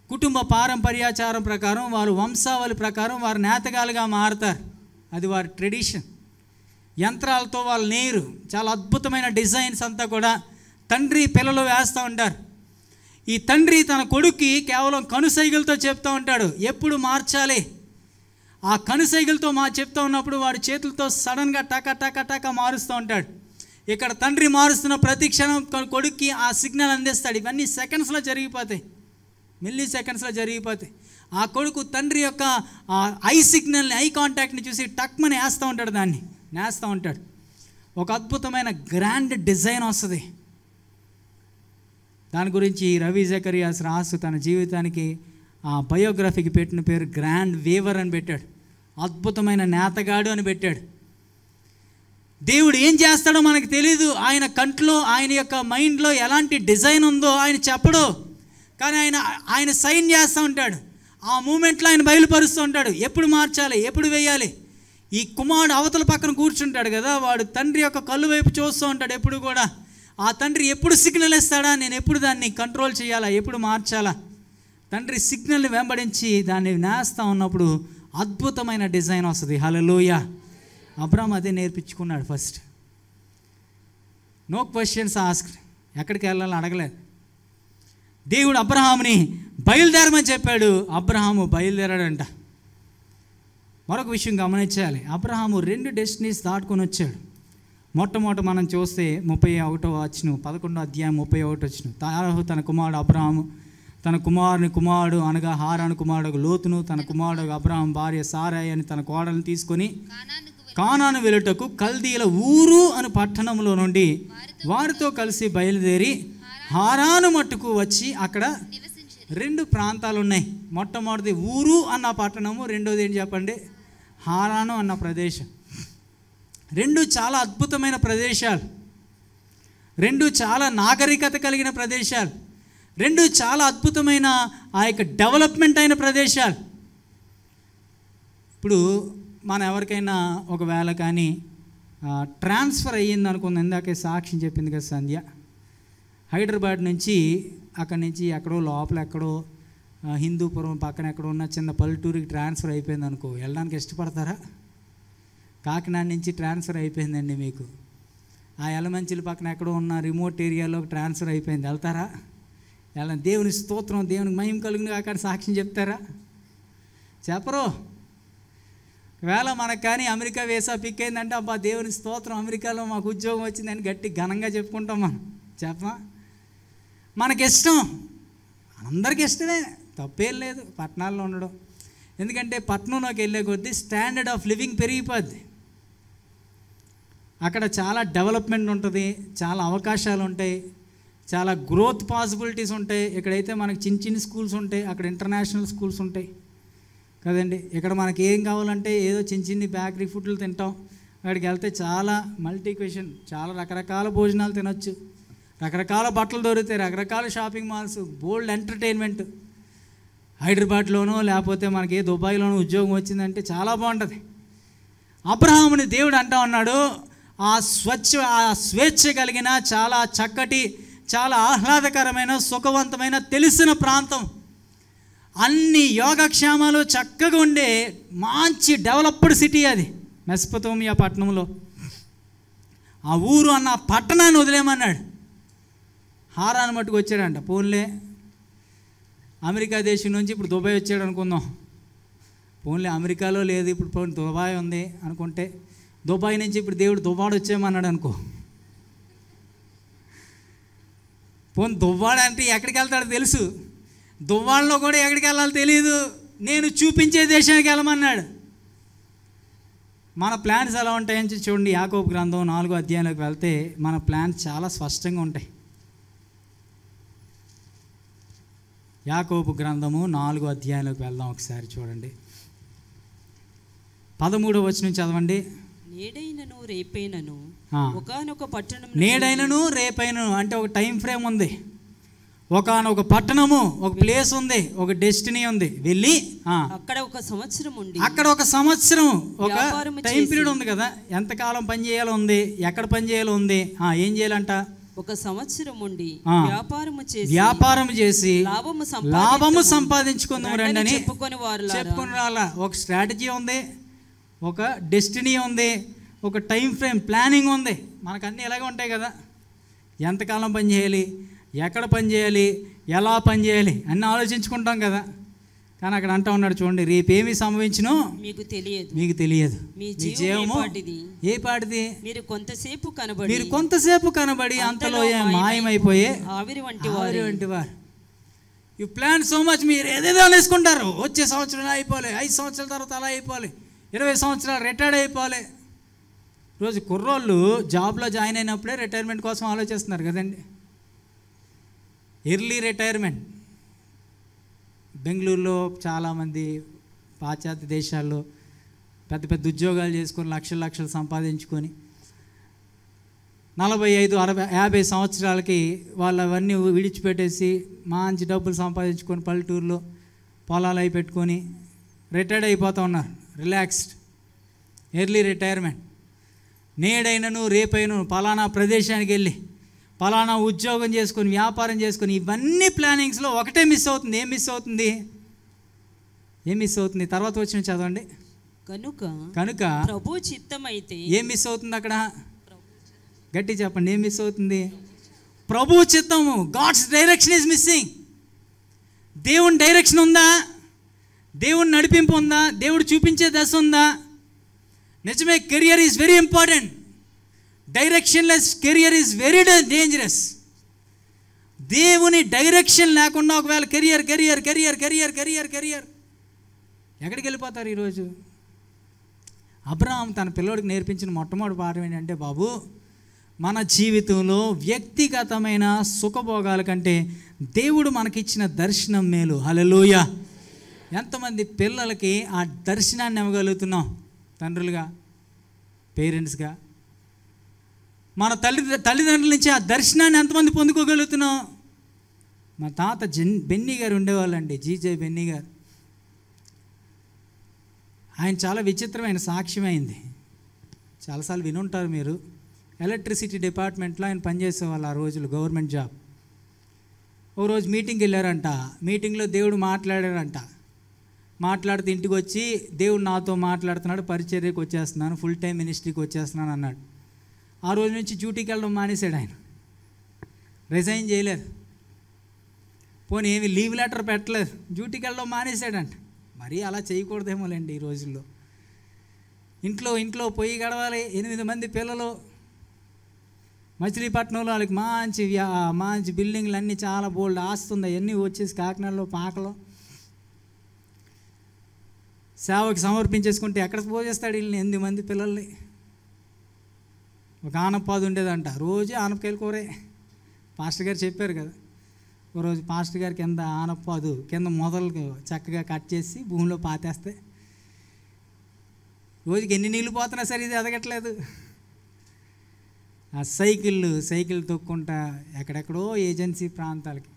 కుటుంబ పారంపర్యాచారం ప్రకారం, వారు వంశావళి ప్రకారం వారు నేతగాలుగా మారుతారు. అది వారి ట్రెడిషన్. యంత్రాలతో వాళ్ళు నేరు, చాలా అద్భుతమైన డిజైన్స్ అంతా కూడా తండ్రి పిల్లలు వేస్తూ ఉంటారు. ఈ తండ్రి తన కొడుక్కి కేవలం కనుసైగలతో చెప్తూ ఉంటాడు ఎప్పుడు మార్చాలి. ఆ కనుసైగలతో చెప్తూ ఉన్నప్పుడు వాడి చేతులతో సడన్గా టక మారుస్తూ ఉంటాడు. ఇక్కడ తండ్రి మారుస్తున్న ప్రతి క్షణం కొడుక్కి ఆ సిగ్నల్ అందిస్తాడు. ఇవన్నీ సెకండ్స్లో జరిగిపోతాయి, మిల్లీ సెకండ్స్లో జరిగిపోతాయి. ఆ కొడుకు తండ్రి యొక్క ఆ ఐ సిగ్నల్ని, ఐ కాంటాక్ట్ని చూసి టక్మని వేస్తూ ఉంటాడు, దాన్ని నేస్తూ ఉంటాడు. ఒక అద్భుతమైన గ్రాండ్ డిజైన్ వస్తుంది. దాని గురించి రవి జకరియాస్ రాసు తన జీవితానికి ఆ బయోగ్రఫీకి పెట్టిన పేరు గ్రాండ్ వీవర్ అని పెట్టాడు. అద్భుతమైన నేతగాడు అని పెట్టాడు. దేవుడు ఏం చేస్తాడో మనకు తెలీదు. ఆయన కంట్లో, ఆయన యొక్క మైండ్లో ఎలాంటి డిజైన్ ఉందో ఆయన చెప్పడు, కానీ ఆయన సైన్ చేస్తూ ఉంటాడు. ఆ మూమెంట్లో ఆయన బయలుపరుస్తూ ఉంటాడు ఎప్పుడు మార్చాలి, ఎప్పుడు వేయాలి. ఈ కుమారుడు అవతల పక్కన కూర్చుంటాడు కదా, వాడు తండ్రి యొక్క కళ్ళు వైపు చూస్తూ ఉంటాడు ఎప్పుడు కూడా. ఆ తండ్రి ఎప్పుడు సిగ్నల్ ఇస్తాడా, నేను ఎప్పుడు దాన్ని కంట్రోల్ చేయాలా, ఎప్పుడు మార్చాలా. తండ్రి సిగ్నల్ని వెంబడించి దాన్ని నేస్తూ ఉన్నప్పుడు అద్భుతమైన డిజైన్ వస్తుంది. హల్లెలూయా. అబ్రహాం అదే నేర్పించుకున్నాడు ఫస్ట్. నో క్వశ్చన్స్ ఆస్క్డ్, ఎక్కడికి వెళ్ళాలని అడగలేదు. దేవుడు అబ్రహాముని బయలుదేరమని చెప్పాడు, అబ్రహాము బయలుదేరాడంట. మరొక విషయం గమనించాలి, అబ్రహాము 2 డెస్టినీస్ దాటుకొని వచ్చాడు. మొట్టమొదట మనం చూస్తే 31వ వచనం, 11వ అధ్యాయం 31వ వచనం. తారహు తన కుమారుడు అబ్రహాము తన కుమారుడు అనగా హారాను కుమారుడు లోతును, తన కుమారుడు అబ్రహాం భార్య సారాయి అని తన కోడలను తీసుకొని కానాను వెలుటకు కల్దీల ఊరు అని పట్టణంలో నుండి వారితో కలిసి బయలుదేరి హారాను మట్టుకు వచ్చి అక్కడ 2 ప్రాంతాలు ఉన్నాయి. మొట్టమొదటిది ఊరు అన్న పట్టణము, రెండోది ఏంటి చెప్పండి, హారాను అన్న ప్రదేశం. 2 చాలా అద్భుతమైన ప్రదేశాలు, 2 చాలా నాగరికత కలిగిన ప్రదేశాలు, 2 చాలా అద్భుతమైన ఆ యొక్క డెవలప్మెంట్ అయిన ప్రదేశాలు. ఇప్పుడు మనం ఎవరికైనా ఒకవేళ కానీ ట్రాన్స్ఫర్ అయ్యింది అనుకుంది, ఇందాకే సాక్ష్యం చెప్పింది కదా సంధ్య, హైదరాబాద్ నుంచి అక్కడి నుంచి ఎక్కడో లోపల ఎక్కడో హిందూపురం పక్కన ఎక్కడో ఉన్న చిన్న పల్లెటూరికి ట్రాన్స్ఫర్ అయిపోయింది అనుకో, వెళ్ళడానికి ఇష్టపడతారా? కాకినాడ నుంచి ట్రాన్స్ఫర్ అయిపోయిందండి మీకు, ఆ ఎలమంచిల పక్కన ఎక్కడో ఉన్న రిమోట్ ఏరియాలోకి ట్రాన్స్ఫర్ అయిపోయింది. వెళ్తారా? దేవుని స్తోత్రం, దేవునికి మహిమ కలుగును అక్కడ సాక్ష్యం చెప్తారా? చెప్పరు. ఒకవేళ మనకు కానీ అమెరికా వీసా పిక్ అయిందంటే అబ్బా దేవుని స్తోత్రం, అమెరికాలో మాకు ఉద్యోగం వచ్చిందని గట్టి ఘనంగా చెప్పుకుంటాం. మనం చెప్పమా? మనకిష్టం, అందరికీ ఇష్టమే, తప్పేం లేదు పట్టణాల్లో ఉండడం. ఎందుకంటే పట్టణంలోకి వెళ్ళే కొద్దీ స్టాండర్డ్ ఆఫ్ లివింగ్ పెరిగిపోద్ది. అక్కడ చాలా డెవలప్మెంట్ ఉంటుంది, చాలా అవకాశాలు ఉంటాయి, చాలా గ్రోత్ పాసిబిలిటీస్ ఉంటాయి. ఇక్కడైతే మనకి చిన్న చిన్న స్కూల్స్ ఉంటాయి, అక్కడ ఇంటర్నేషనల్ స్కూల్స్ ఉంటాయి కదండి. ఇక్కడ మనకి ఏం కావాలంటే ఏదో చిన్న చిన్ని బేకరీ ఫుడ్లు తింటాం. అక్కడికి వెళ్తే చాలా మల్టీ క్వశ్చన్, చాలా రకరకాల భోజనాలు తినొచ్చు, రకరకాల బట్టలు దొరుకుతాయి, రకరకాల షాపింగ్ మాల్స్, బోల్డ్ ఎంటర్టైన్మెంట్. హైదరాబాద్లోనో లేకపోతే మనకి దుబాయ్లోనో ఉద్యోగం వచ్చిందంటే చాలా బాగుంటుంది. అబ్రహాముని దేవుడు అంటా ఉన్నాడు, ఆ స్వేచ్ఛ కలిగిన చాలా చక్కటి, చాలా ఆహ్లాదకరమైన, సుఖవంతమైన, తెలిసిన ప్రాంతం, అన్ని యోగక్షేమాలు చక్కగా ఉండే మంచి డెవలప్డ్ సిటీ అది మెసొపొతామియా పట్టణంలో. ఆ ఊరు అన్న పట్టణాన్ని వదిలేమన్నాడు. హారాన్ మట్టుకు వచ్చాడంట. పోన్లే అమెరికా దేశం నుంచి ఇప్పుడు దుబాయ్ వచ్చాడు అనుకుందాం. పోన్లే అమెరికాలో లేదు, ఇప్పుడు పోనీ దుబాయ్ ఉంది అనుకుంటే, దుబాయ్ నుంచి ఇప్పుడు దేవుడు దుబాడు వచ్చేయమన్నాడు అనుకో. పోనీ దువ్వాడ అంటే ఎక్కడికి వెళ్తాడో తెలుసు, దువ్వాడలో కూడా ఎక్కడికి వెళ్ళాలో తెలియదు, నేను చూపించే దేశానికి వెళ్ళమన్నాడు. మన ప్లాన్స్ ఎలా ఉంటాయని చూడండి. యాకోబు గ్రంథం 4వ అధ్యాయంలోకి వెళ్తే మన ప్లాన్స్ చాలా స్పష్టంగా ఉంటాయి. యాకోబు గ్రంథము 4వ అధ్యాయంలోకి వెళ్దాం ఒకసారి చూడండి. 13వ వచనం చదవండి. నేడైనను రేపైనను ఒకానొక పట్టణం, నేడైనను రేపైనను అంటే ఒక టైం ఫ్రేమ్ ఉంది, ఒకానొక పట్టణము, ఒక ప్లేస్ ఉంది, ఒక డెస్టినీ ఉంది. వెళ్ళి అక్కడ ఒక సంవత్సరం ఉండి, అక్కడ ఒక సంవత్సరం, ఒక టైం పీరియడ్ ఉంది కదా, ఎంతకాలం పని చేయాలో ఉంది, ఎక్కడ పని చేయాలో ఉంది, ఏం చేయాలంట, ఒక సంవత్సరం ఉండి వ్యాపారం చేసి లాభము సంపాదించుకుందాం రండి అని చెప్పుకొని రాలా. ఒక స్ట్రాటజీ ఉంది, ఒక డెస్టినీ ఉంది, ఒక టైం ఫ్రేమ్ ప్లానింగ్ ఉంది. మనకు అన్నీ ఎలాగే ఉంటాయి కదా, ఎంతకాలం పని చేయాలి, ఎక్కడ పని చేయాలి, ఎలా పని చేయాలి అన్నీ ఆలోచించుకుంటాం కదా. కానీ అక్కడ అంటా ఉన్నాడు చూడండి, రేపేమి సంభవించునో మీకు తెలియదు, మీ జీవము ఏ పాటిది, మీరు కొంతసేపు కనబడి అంతలో మాయమైపోయే ఆవిరి వంటి వారు. యు ప్లాన్ సో మచ్, మీరు ఏదేదో అనేసుకుంటారు. వచ్చే సంవత్సరం అయిపోవాలి, 5 సంవత్సరాల తర్వాత అలా అయిపోవాలి, 20 సంవత్సరాలు రిటైర్డ్ అయిపోవాలి. రోజు కుర్రోళ్ళు జాబ్లో జాయిన్ అయినప్పుడే రిటైర్మెంట్ కోసం ఆలోచిస్తున్నారు కదండి. Early retirement. బెంగళూరులో చాలామంది, పాశ్చాత్య దేశాల్లో పెద్ద పెద్ద ఉద్యోగాలు చేసుకొని లక్షలు సంపాదించుకొని 45, 60, 50 సంవత్సరాలకి వాళ్ళు అవన్నీ విడిచిపెట్టేసి మంచి డబ్బులు సంపాదించుకొని పల్లెటూరులో పొలాలు అవి పెట్టుకొని రిటైర్డ్ అయిపోతూ ఉన్నారు. Relaxed, early retirement. నేడైనను రేపైనను పలానా ప్రదేశానికి వెళ్ళి పలానా ఉద్యోగం చేసుకొని వ్యాపారం చేసుకొని, ఇవన్నీ ప్లానింగ్స్లో ఒకటే మిస్ అవుతుంది. ఏం మిస్ అవుతుంది? తర్వాత వచ్చిన చదవండి. కనుక ప్రభు చిత్తమైతే ఏం మిస్ అవుతుంది అక్కడ? గట్టి చెప్పండి, ఏం మిస్ అవుతుంది? ప్రభు చిత్తము, గాడ్స్ డైరెక్షన్ ఈజ్ మిస్సింగ్. దేవుని డైరెక్షన్ ఉందా? దేవుని నడిపింపు ఉందా? దేవుడు చూపించే దశ ఉందా? నిజమే, career is very important. Directionless career is very dangerous. దేవుని డైరెక్షన్ లేకుండా ఒకవేళ కెరియర్ ఎక్కడికి వెళ్ళిపోతారు ఈరోజు? అబ్రహాం తన పిల్లోడికి నేర్పించిన మొట్టమొదటి పాఠం ఏంటంటే, బాబు మన జీవితంలో వ్యక్తిగతమైన సుఖభోగాల కంటే దేవుడు మనకిచ్చిన దర్శనం మేలు. హల్లెలూయా. ఎంతమంది పిల్లలకి ఆ దర్శనాన్ని ఇవ్వగలుగుతున్నాం? తండ్రులుగా, పేరెంట్స్గా మన తల్లిదండ్రుల నుంచి ఆ దర్శనాన్ని ఎంతమంది పొందుకోగలుగుతున్నాం? మా తాత బెన్నీ గారు ఉండేవాళ్ళండి, జీజే బెన్నీ గారు. ఆయన చాలా విచిత్రమైన సాక్ష్యం అయింది. చాలాసార్లు వినుంటారు మీరు. ఎలక్ట్రిసిటీ డిపార్ట్మెంట్లో ఆయన పనిచేసేవాళ్ళు ఆ రోజులు, గవర్నమెంట్ జాబ్. ఓ రోజు మీటింగ్కి వెళ్ళారంట. మీటింగ్లో దేవుడు మాట్లాడారంట. మాట్లాడితే ఇంటికి వచ్చి, దేవుడు నాతో మాట్లాడుతున్నాడు, పరిచర్యకు వచ్చేస్తున్నాను, ఫుల్ టైం మినిస్ట్రీకి వచ్చేస్తున్నాను అన్నాడు. ఆ రోజు నుంచి డ్యూటీకి వెళ్ళడం మానేశాడు ఆయన. రిజైన్ చేయలేదు, పోనీ ఏమి లీవ్ లెటర్ పెట్టలేదు, డ్యూటీకి వెళ్ళడం మానేశాడంట. మరీ అలా చేయకూడదేమోలేండి ఈ రోజుల్లో. ఇంట్లో పొయ్యి గడవాలి, 8 మంది పిల్లలు, మచిలీపట్నంలో వాళ్ళకి మంచి బిల్డింగ్లు అన్నీ చాలా బోల్డ్ ఆస్తుంది, అవన్నీ వచ్చేసి కాకినాడలో పాకలో సేవకి సమర్పించేసుకుంటే ఎక్కడ పోజేస్తాడు వీళ్ళని 8 మంది పిల్లల్ని. ఒక ఆనపాదు ఉండేదంట, రోజు ఆనపకాయలు కూరే. పాస్టర్ గారు చెప్పారు కదా, ఓ రోజు పాస్టర్ గారి కింద ఆనపాదు కింద మొదలు చక్కగా కట్ చేసి భూమిలో పాతేస్తే రోజుకి ఎన్ని నీళ్ళు పోతున్నా సరే ఇది ఎదగట్లేదు. ఆ సైకిల్ తొక్కుంటా ఎక్కడెక్కడో ఏజెన్సీ ప్రాంతాలకి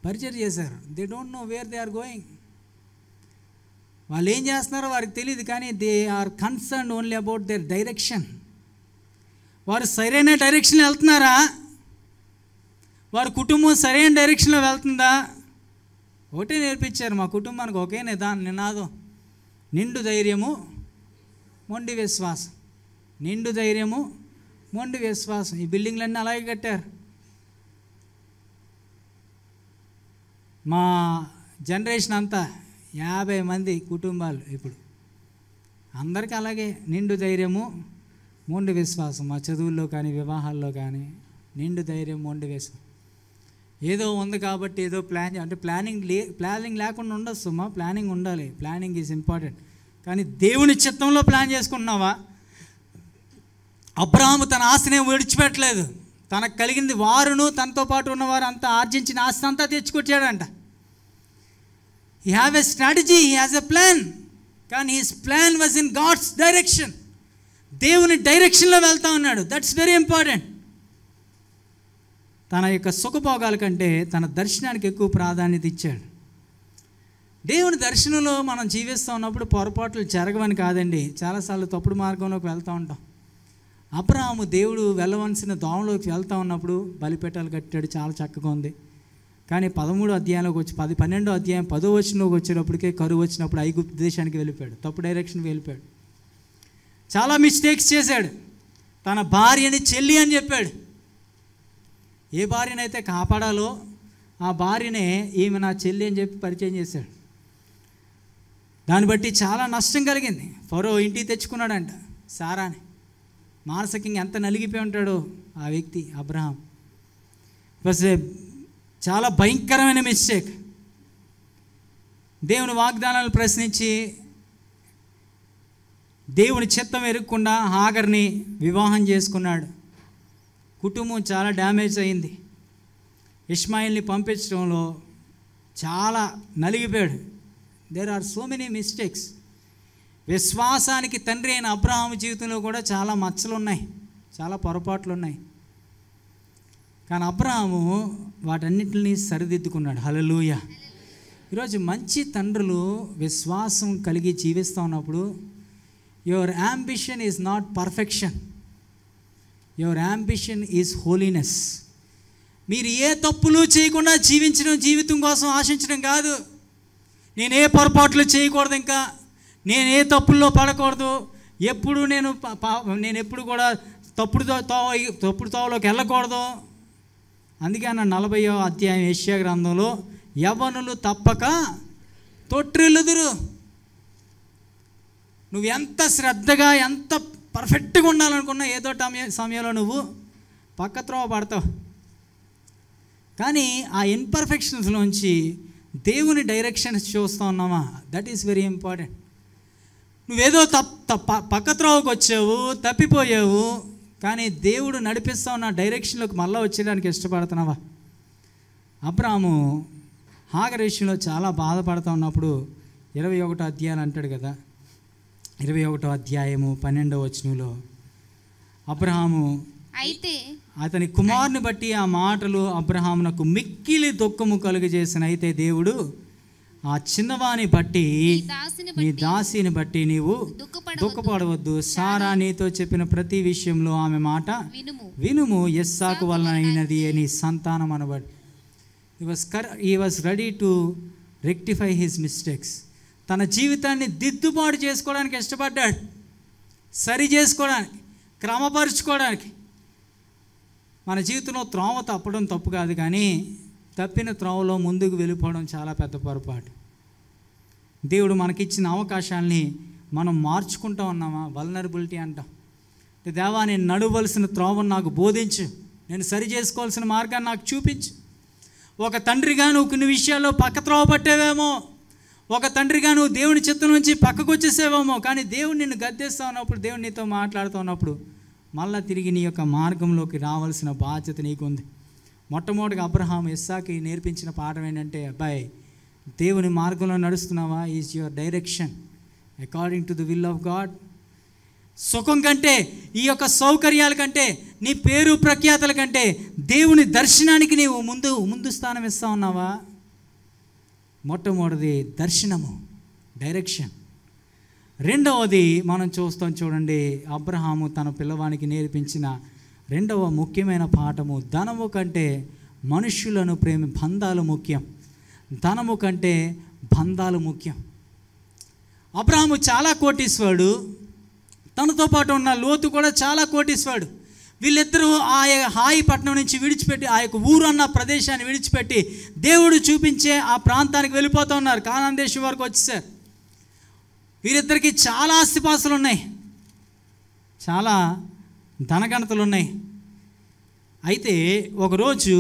పరిచయం చేశారు. They don't know where they are going. వాళ్ళు ఏం చేస్తున్నారో వారికి తెలియదు, కానీ they are concern only about their direction. వారు సరైన డైరెక్షన్లో వెళ్తున్నారా? వారి కుటుంబం సరైన డైరెక్షన్లో వెళ్తుందా? ఒకటే నేర్పించారు మా కుటుంబానికి, ఒకే నినాదం, నిండు ధైర్యము మొండి విశ్వాసం. నిండు ధైర్యము మొండి విశ్వాసం. ఈ బిల్డింగ్లన్నీ అలాగే కట్టారు. మా జనరేషన్ అంతా 50 మంది కుటుంబాలు ఇప్పుడు, అందరికీ అలాగే నిండు ధైర్యము మొండి విశ్వాసం. మా చదువుల్లో కానీ వివాహాల్లో కానీ నిండు ధైర్యం మొండి విశ్వాసం. ఏదో ఉంది కాబట్టి ఏదో ప్లానింగ్ లేకుండా ఉండొచ్చు. మా ప్లానింగ్ ఉండాలి, ప్లానింగ్ ఈజ్ ఇంపార్టెంట్. కానీ దేవుని చిత్తంలో ప్లాన్ చేసుకుంటున్నావా? అబ్రహాము తన ఆస్తిని విడిచిపెట్టలేదు. తనకు కలిగింది వారును తనతో పాటు ఉన్నవారు అంతా ఆర్జించిన ఆస్తి అంతా తెచ్చుకొచ్చాడంట. He have a strategy, he has a plan, కానీ his plan was in God's direction. దేవుని డైరెక్షన్లో వెళ్తా ఉన్నాడు. That's very important. తన యొక్క సుఖభోగాల కంటే తన దర్శనానికి ఎక్కువ ప్రాధాన్యత ఇచ్చాడు. దేవుని దర్శనంలో మనం జీవిస్తూ ఉన్నప్పుడు పొరపాట్లు జరగవని కాదండి, చాలాసార్లు తప్పుడు మార్గంలోకి వెళ్తూ ఉంటాం. అబ్రహాము దేవుడు వెళ్ళవలసిన దోమలోకి వెళ్తూ ఉన్నప్పుడు బలిపీఠాలు కట్టాడు, చాలా చక్కగా ఉంది. కానీ 13వ అధ్యాయంలోకి వచ్చి 12వ అధ్యాయం 10వ వచనంలోకి వచ్చేటప్పటికే కరువు వచ్చినప్పుడు ఐగుప్తు దేశానికి వెళ్ళిపోయాడు, తప్పు డైరెక్షన్కి వెళ్ళిపోయాడు. చాలా మిస్టేక్స్ చేశాడు. తన భార్యని చెల్లి అని చెప్పాడు. ఏ భార్యనైతే కాపాడాలో ఆ భార్యనే ఈమె నా చెల్లి అని చెప్పి పరిచయం చేశాడు. దాన్ని బట్టి చాలా నష్టం కలిగింది. ఫరో ఇంటికి తెచ్చుకున్నాడంట సారాని. మానసికంగా ఎంత నలిగిపోయి ఉంటాడో ఆ వ్యక్తి అబ్రహాం. ప్లస్ చాలా భయంకరమైన మిస్టేక్. దేవుని వాగ్దానాలను ప్రశ్నించి దేవుని చిత్తం ఎరుగకుండా హాగర్ని వివాహం చేసుకున్నాడు. కుటుంబం చాలా డ్యామేజ్ అయింది. ఇష్మాయిల్ని పంపించడంలో చాలా నలిగిపోయాడు. There are so many mistakes. విశ్వాసానికి తండ్రి అయిన అబ్రహాము జీవితంలో కూడా చాలా మచ్చలు ఉన్నాయి, చాలా పొరపాట్లు ఉన్నాయి. కానీ అబ్రహాము వాటన్నిటిని సరిదిద్దుకున్నాడు. హల్లెలూయా. ఈరోజు మంచి తండ్రులు విశ్వాసం కలిగి జీవిస్తూ ఉన్నప్పుడు your ambition is not perfection, your ambition is holiness. మీరు ఏ తప్పులు చేయకుండా జీవించడం, జీవితం కోసం ఆశించడం కాదు. నేను ఏ పొరపాట్లు చేయకూడదు, ఇంకా నేను ఏ తప్పుల్లో పడకూడదు, ఎప్పుడు నేను ఎప్పుడు కూడా తప్పుడు తోవలోకి వెళ్ళకూడదు. అందుకే అన్న 40వ అధ్యాయం యెషయా గ్రంథంలో యవ్వనులు తప్పక తొట్టిల్లుదురు. నువ్వు ఎంత శ్రద్ధగా ఎంత పర్ఫెక్ట్గా ఉండాలనుకున్నా ఏదో సమయంలో నువ్వు పక్కత్రోవ పడతావు. కానీ ఆ ఇన్పర్ఫెక్షన్స్లోంచి దేవుని డైరెక్షన్స్ చూస్తూ ఉన్నామా? That is very important. నువ్వేదో పక్కత్రోవకు వచ్చావు, తప్పిపోయావు, కానీ దేవుడు నడిపిస్తూ ఉన్న డైరెక్షన్లోకి మళ్ళీ వచ్చేయడానికి ఇష్టపడుతున్నావా? అబ్రాహాము హాగర్ విషయంలో చాలా బాధపడుతూ ఉన్నప్పుడు 21వ అధ్యాయం అంటాడు కదా, 21వ అధ్యాయము 12వ వచనంలో అబ్రహాము అయితే అతని కుమారుని బట్టి ఆ మాటలు అబ్రహామునకు మిక్కిలి దుఃఖము కలుగజేసిన. అయితే దేవుడు ఆ చిన్నవాని బట్టి నీ దాసిని బట్టి నీవు దుఃఖపడవద్దు, సారా నీతో చెప్పిన ప్రతి విషయంలో ఆమె మాట వినుము, ఇస్సాకు వలన అయినది నీ సంతానం అనబడి. he was ready to rectify his mistakes. తన జీవితాన్ని దిద్దుబాటు చేసుకోవడానికి ఇష్టపడ్డాడు, సరి చేసుకోవడానికి. క్రమపరుచుకోవడానికి. మన జీవితంలో త్రోవ తప్పడం తప్పు కాదు, కానీ తప్పిన త్రోవలో ముందుకు వెళ్ళిపోవడం చాలా పెద్ద పొరపాటు. దేవుడు మనకిచ్చిన అవకాశాలని మనం మార్చుకుంటూ ఉన్నామా? వల్నరబిలిటీ అంటాం. దేవా, నేను నడవలసిన త్రోవను నాకు బోధించు, నేను సరి చేసుకోవాల్సిన మార్గాన్ని నాకు చూపించు. ఒక తండ్రిగా నువ్వు కొన్ని విషయాల్లో పక్క త్రోవ పట్టేవేమో, ఒక తండ్రిగా నువ్వు దేవుని చిత్తం నుంచి పక్కకు వచ్చేసేవేమో, కానీ దేవుడు నిన్ను గద్దేస్తూ ఉన్నప్పుడు, దేవుడు నీతో మాట్లాడుతూ ఉన్నప్పుడు మళ్ళీ తిరిగి నీ యొక్క మార్గంలోకి రావాల్సిన బాధ్యత నీకుంది. మొట్టమొదటిగా అబ్రహాము ఇస్సాకి నేర్పించిన పాఠం ఏంటంటే, అబ్బాయి, దేవుని మార్గంలో నడుస్తున్నావా? Is your direction according to the will of God. సుఖం కంటే, ఈ యొక్క సౌకర్యాల కంటే, నీ పేరు ప్రఖ్యాతల కంటే దేవుని దర్శనానికి నీవు ముందు స్థానం ఇస్తా ఉన్నావా? మొట్టమొదటిది దర్శనము, డైరెక్షన్. రెండవది మనం చూస్తాం, చూడండి, అబ్రహాము తన పిల్లవానికి నేర్పించిన రెండవ ముఖ్యమైన పాఠము, ధనము కంటే మనుష్యులను బంధాలు ముఖ్యం. ధనము కంటే బంధాలు ముఖ్యం. అబ్రహాము చాలా కోటీశ్వరుడు, తనతో పాటు ఉన్న లోతు కూడా చాలా కోటీశ్వరుడు. వీళ్ళిద్దరూ ఆ హాయి పట్టణం నుంచి విడిచిపెట్టి, ఆ యొక్క ఊరు అన్న ప్రదేశాన్ని విడిచిపెట్టి దేవుడు చూపించే ఆ ప్రాంతానికి వెళ్ళిపోతూ ఉన్నారు. కానాన్ దేశం వరకు వచ్చేసారు. వీరిద్దరికి చాలా ఆస్తిపాస్తులు ఉన్నాయి, చాలా ధనగణతలు ఉన్నాయి. అయితే ఒకరోజు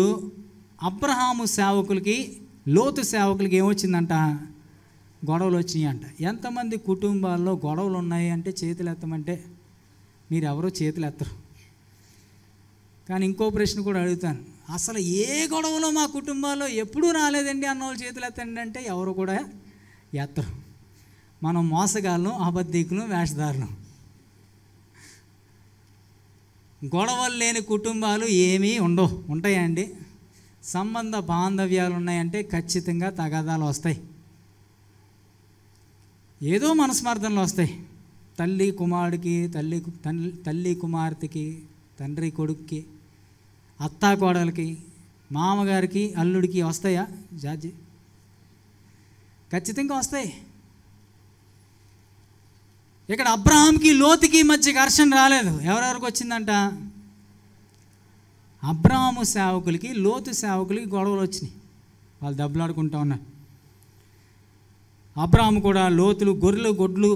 అబ్రహాము సేవకులకి, లోతు సేవకులకి ఏమొచ్చిందంట? గొడవలు వచ్చినాయి అంట. ఎంతమంది కుటుంబాల్లో గొడవలు ఉన్నాయి అంటే చేతులు ఎత్తమంటే మీరు ఎవరో చేతులు ఎత్తరు. కానీ ఇంకో ప్రశ్న కూడా అడుగుతాను, అసలు ఏ గొడవలో మా కుటుంబాల్లో ఎప్పుడూ రాలేదండి అన్న వాళ్ళు చేతులు ఎత్తండి అంటే ఎవరు కూడా ఎత్తరు. మనం మోసగాళ్ళను, అబద్ధికులు, వేషధారులు. గొడవలు లేని కుటుంబాలు ఏమీ ఉండవు. ఉంటాయండి? సంబంధ బాంధవ్యాలు ఉన్నాయంటే ఖచ్చితంగా తగాదాలు వస్తాయి, ఏదో మనస్మార్థంలో వస్తాయి. తల్లి కుమారుడికి, తల్లి కుమార్తెకి, తండ్రి కొడుక్కి, అత్తా కోడలికి, మామగారికి అల్లుడికి వస్తాయా జార్జి? ఖచ్చితంగా వస్తాయి. ఇక్కడ అబ్రహాంకి లోతుకి మధ్య ఘర్షణ రాలేదు. ఎవరెవరికి వచ్చిందంట? అబ్రహాము సేవకులకి, లోతు సేవకులకి గొడవలు వచ్చినాయి. వాళ్ళు దెబ్బలాడుకుంటూ ఉన్నారు. అబ్రహాము కూడా లోతులు గొర్రెలు గొడ్లు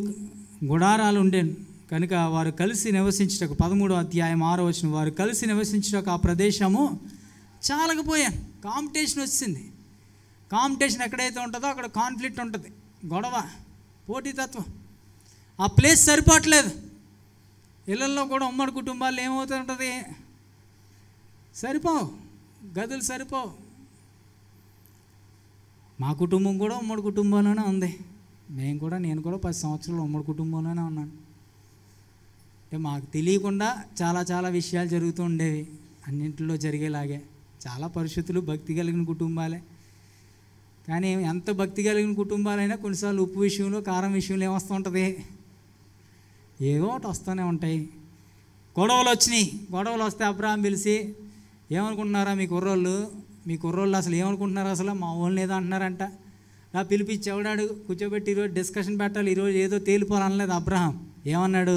గుడారాలు ఉండేను కనుక వారు కలిసి నివసించటకు, 13వ అధ్యాయం 6వ వచనం, వారు కలిసి నివసించటకు ఆ ప్రదేశము చాలకపోయాను. కాంపిటీషన్ వచ్చింది. కాంపిటీషన్ ఎక్కడైతే ఉంటుందో అక్కడ కాన్ఫ్లిక్ట్ ఉంటుంది, గొడవ, పోటీతత్వం. ఆ ప్లేస్ సరిపోవట్లేదు. ఇళ్ళల్లో కూడా ఉమ్మడి కుటుంబాలు ఏమవుతూ ఉంటుంది? సరిపోవు, గదులు సరిపోవు. మా కుటుంబం కూడా ఉమ్మడి కుటుంబంలోనే ఉంది. నేను కూడా 10 సంవత్సరాలు ఉమ్మడి కుటుంబంలోనే ఉన్నాను. అంటే మాకు తెలియకుండా చాలా విషయాలు జరుగుతూ ఉండేవి, అన్నింటిలో జరిగేలాగే. చాలా పరిస్థితులు భక్తి కలిగిన కుటుంబాలే. కానీ ఎంత భక్తి కలిగిన కుటుంబాలైనా కొన్నిసార్లు ఉప్పు విషయంలో, కారం విషయంలో ఏమొస్తూ ఉంటుంది? ఏవో ఒకటి వస్తూనే ఉంటాయి. గొడవలు వచ్చినాయి. గొడవలు వస్తే అబ్రహాం పిలిచి, ఏమనుకుంటున్నారా మీ కుర్రోళ్ళు అసలు ఏమనుకుంటున్నారు? అసలు మా వాళ్ళని ఏదో అంటున్నారంట. నా పిలిపించి ఎవడాడు కూర్చోబెట్టి ఈరోజు డిస్కషన్ పెట్టాలి, ఈరోజు ఏదో తేలిపోవాలనలేదు అబ్రహాం. ఏమన్నాడు